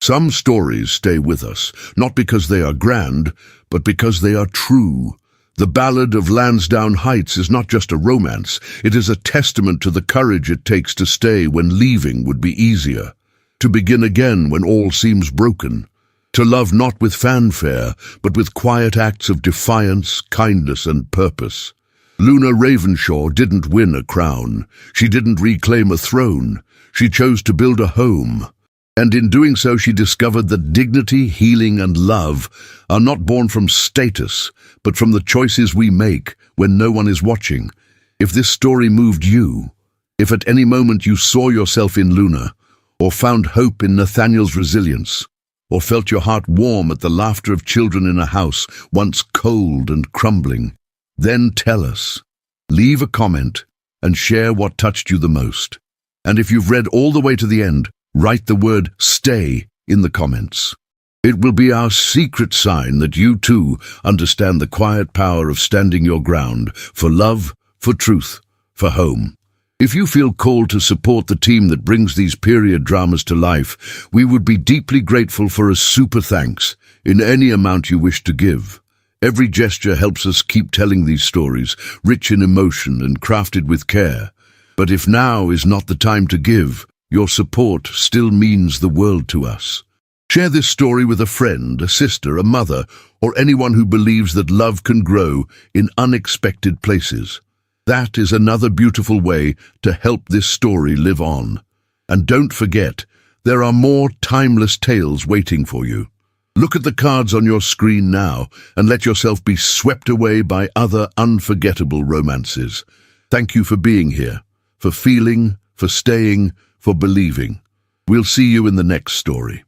Some stories stay with us, not because they are grand, but because they are true. The Ballad of Lansdowne Heights is not just a romance, it is a testament to the courage it takes to stay when leaving would be easier, to begin again when all seems broken, to love not with fanfare, but with quiet acts of defiance, kindness, and purpose. Luna Ravenshaw didn't win a crown. She didn't reclaim a throne. She chose to build a home. And in doing so, she discovered that dignity, healing, and love are not born from status, but from the choices we make when no one is watching. If this story moved you, if at any moment you saw yourself in Luna, or found hope in Nathaniel's resilience, or felt your heart warm at the laughter of children in a house once cold and crumbling, then tell us. Leave a comment and share what touched you the most. And if you've read all the way to the end, write the word "stay" in the comments. It will be our secret sign that you too understand the quiet power of standing your ground for love, for truth, for home. If you feel called to support the team that brings these period dramas to life, we would be deeply grateful for a super thanks in any amount you wish to give. Every gesture helps us keep telling these stories, rich in emotion and crafted with care. But if now is not the time to give, your support still means the world to us. Share this story with a friend, a sister, a mother, or anyone who believes that love can grow in unexpected places. That is another beautiful way to help this story live on. And don't forget, there are more timeless tales waiting for you. Look at the cards on your screen now and let yourself be swept away by other unforgettable romances. Thank you for being here, for feeling, for staying, for believing. We'll see you in the next story.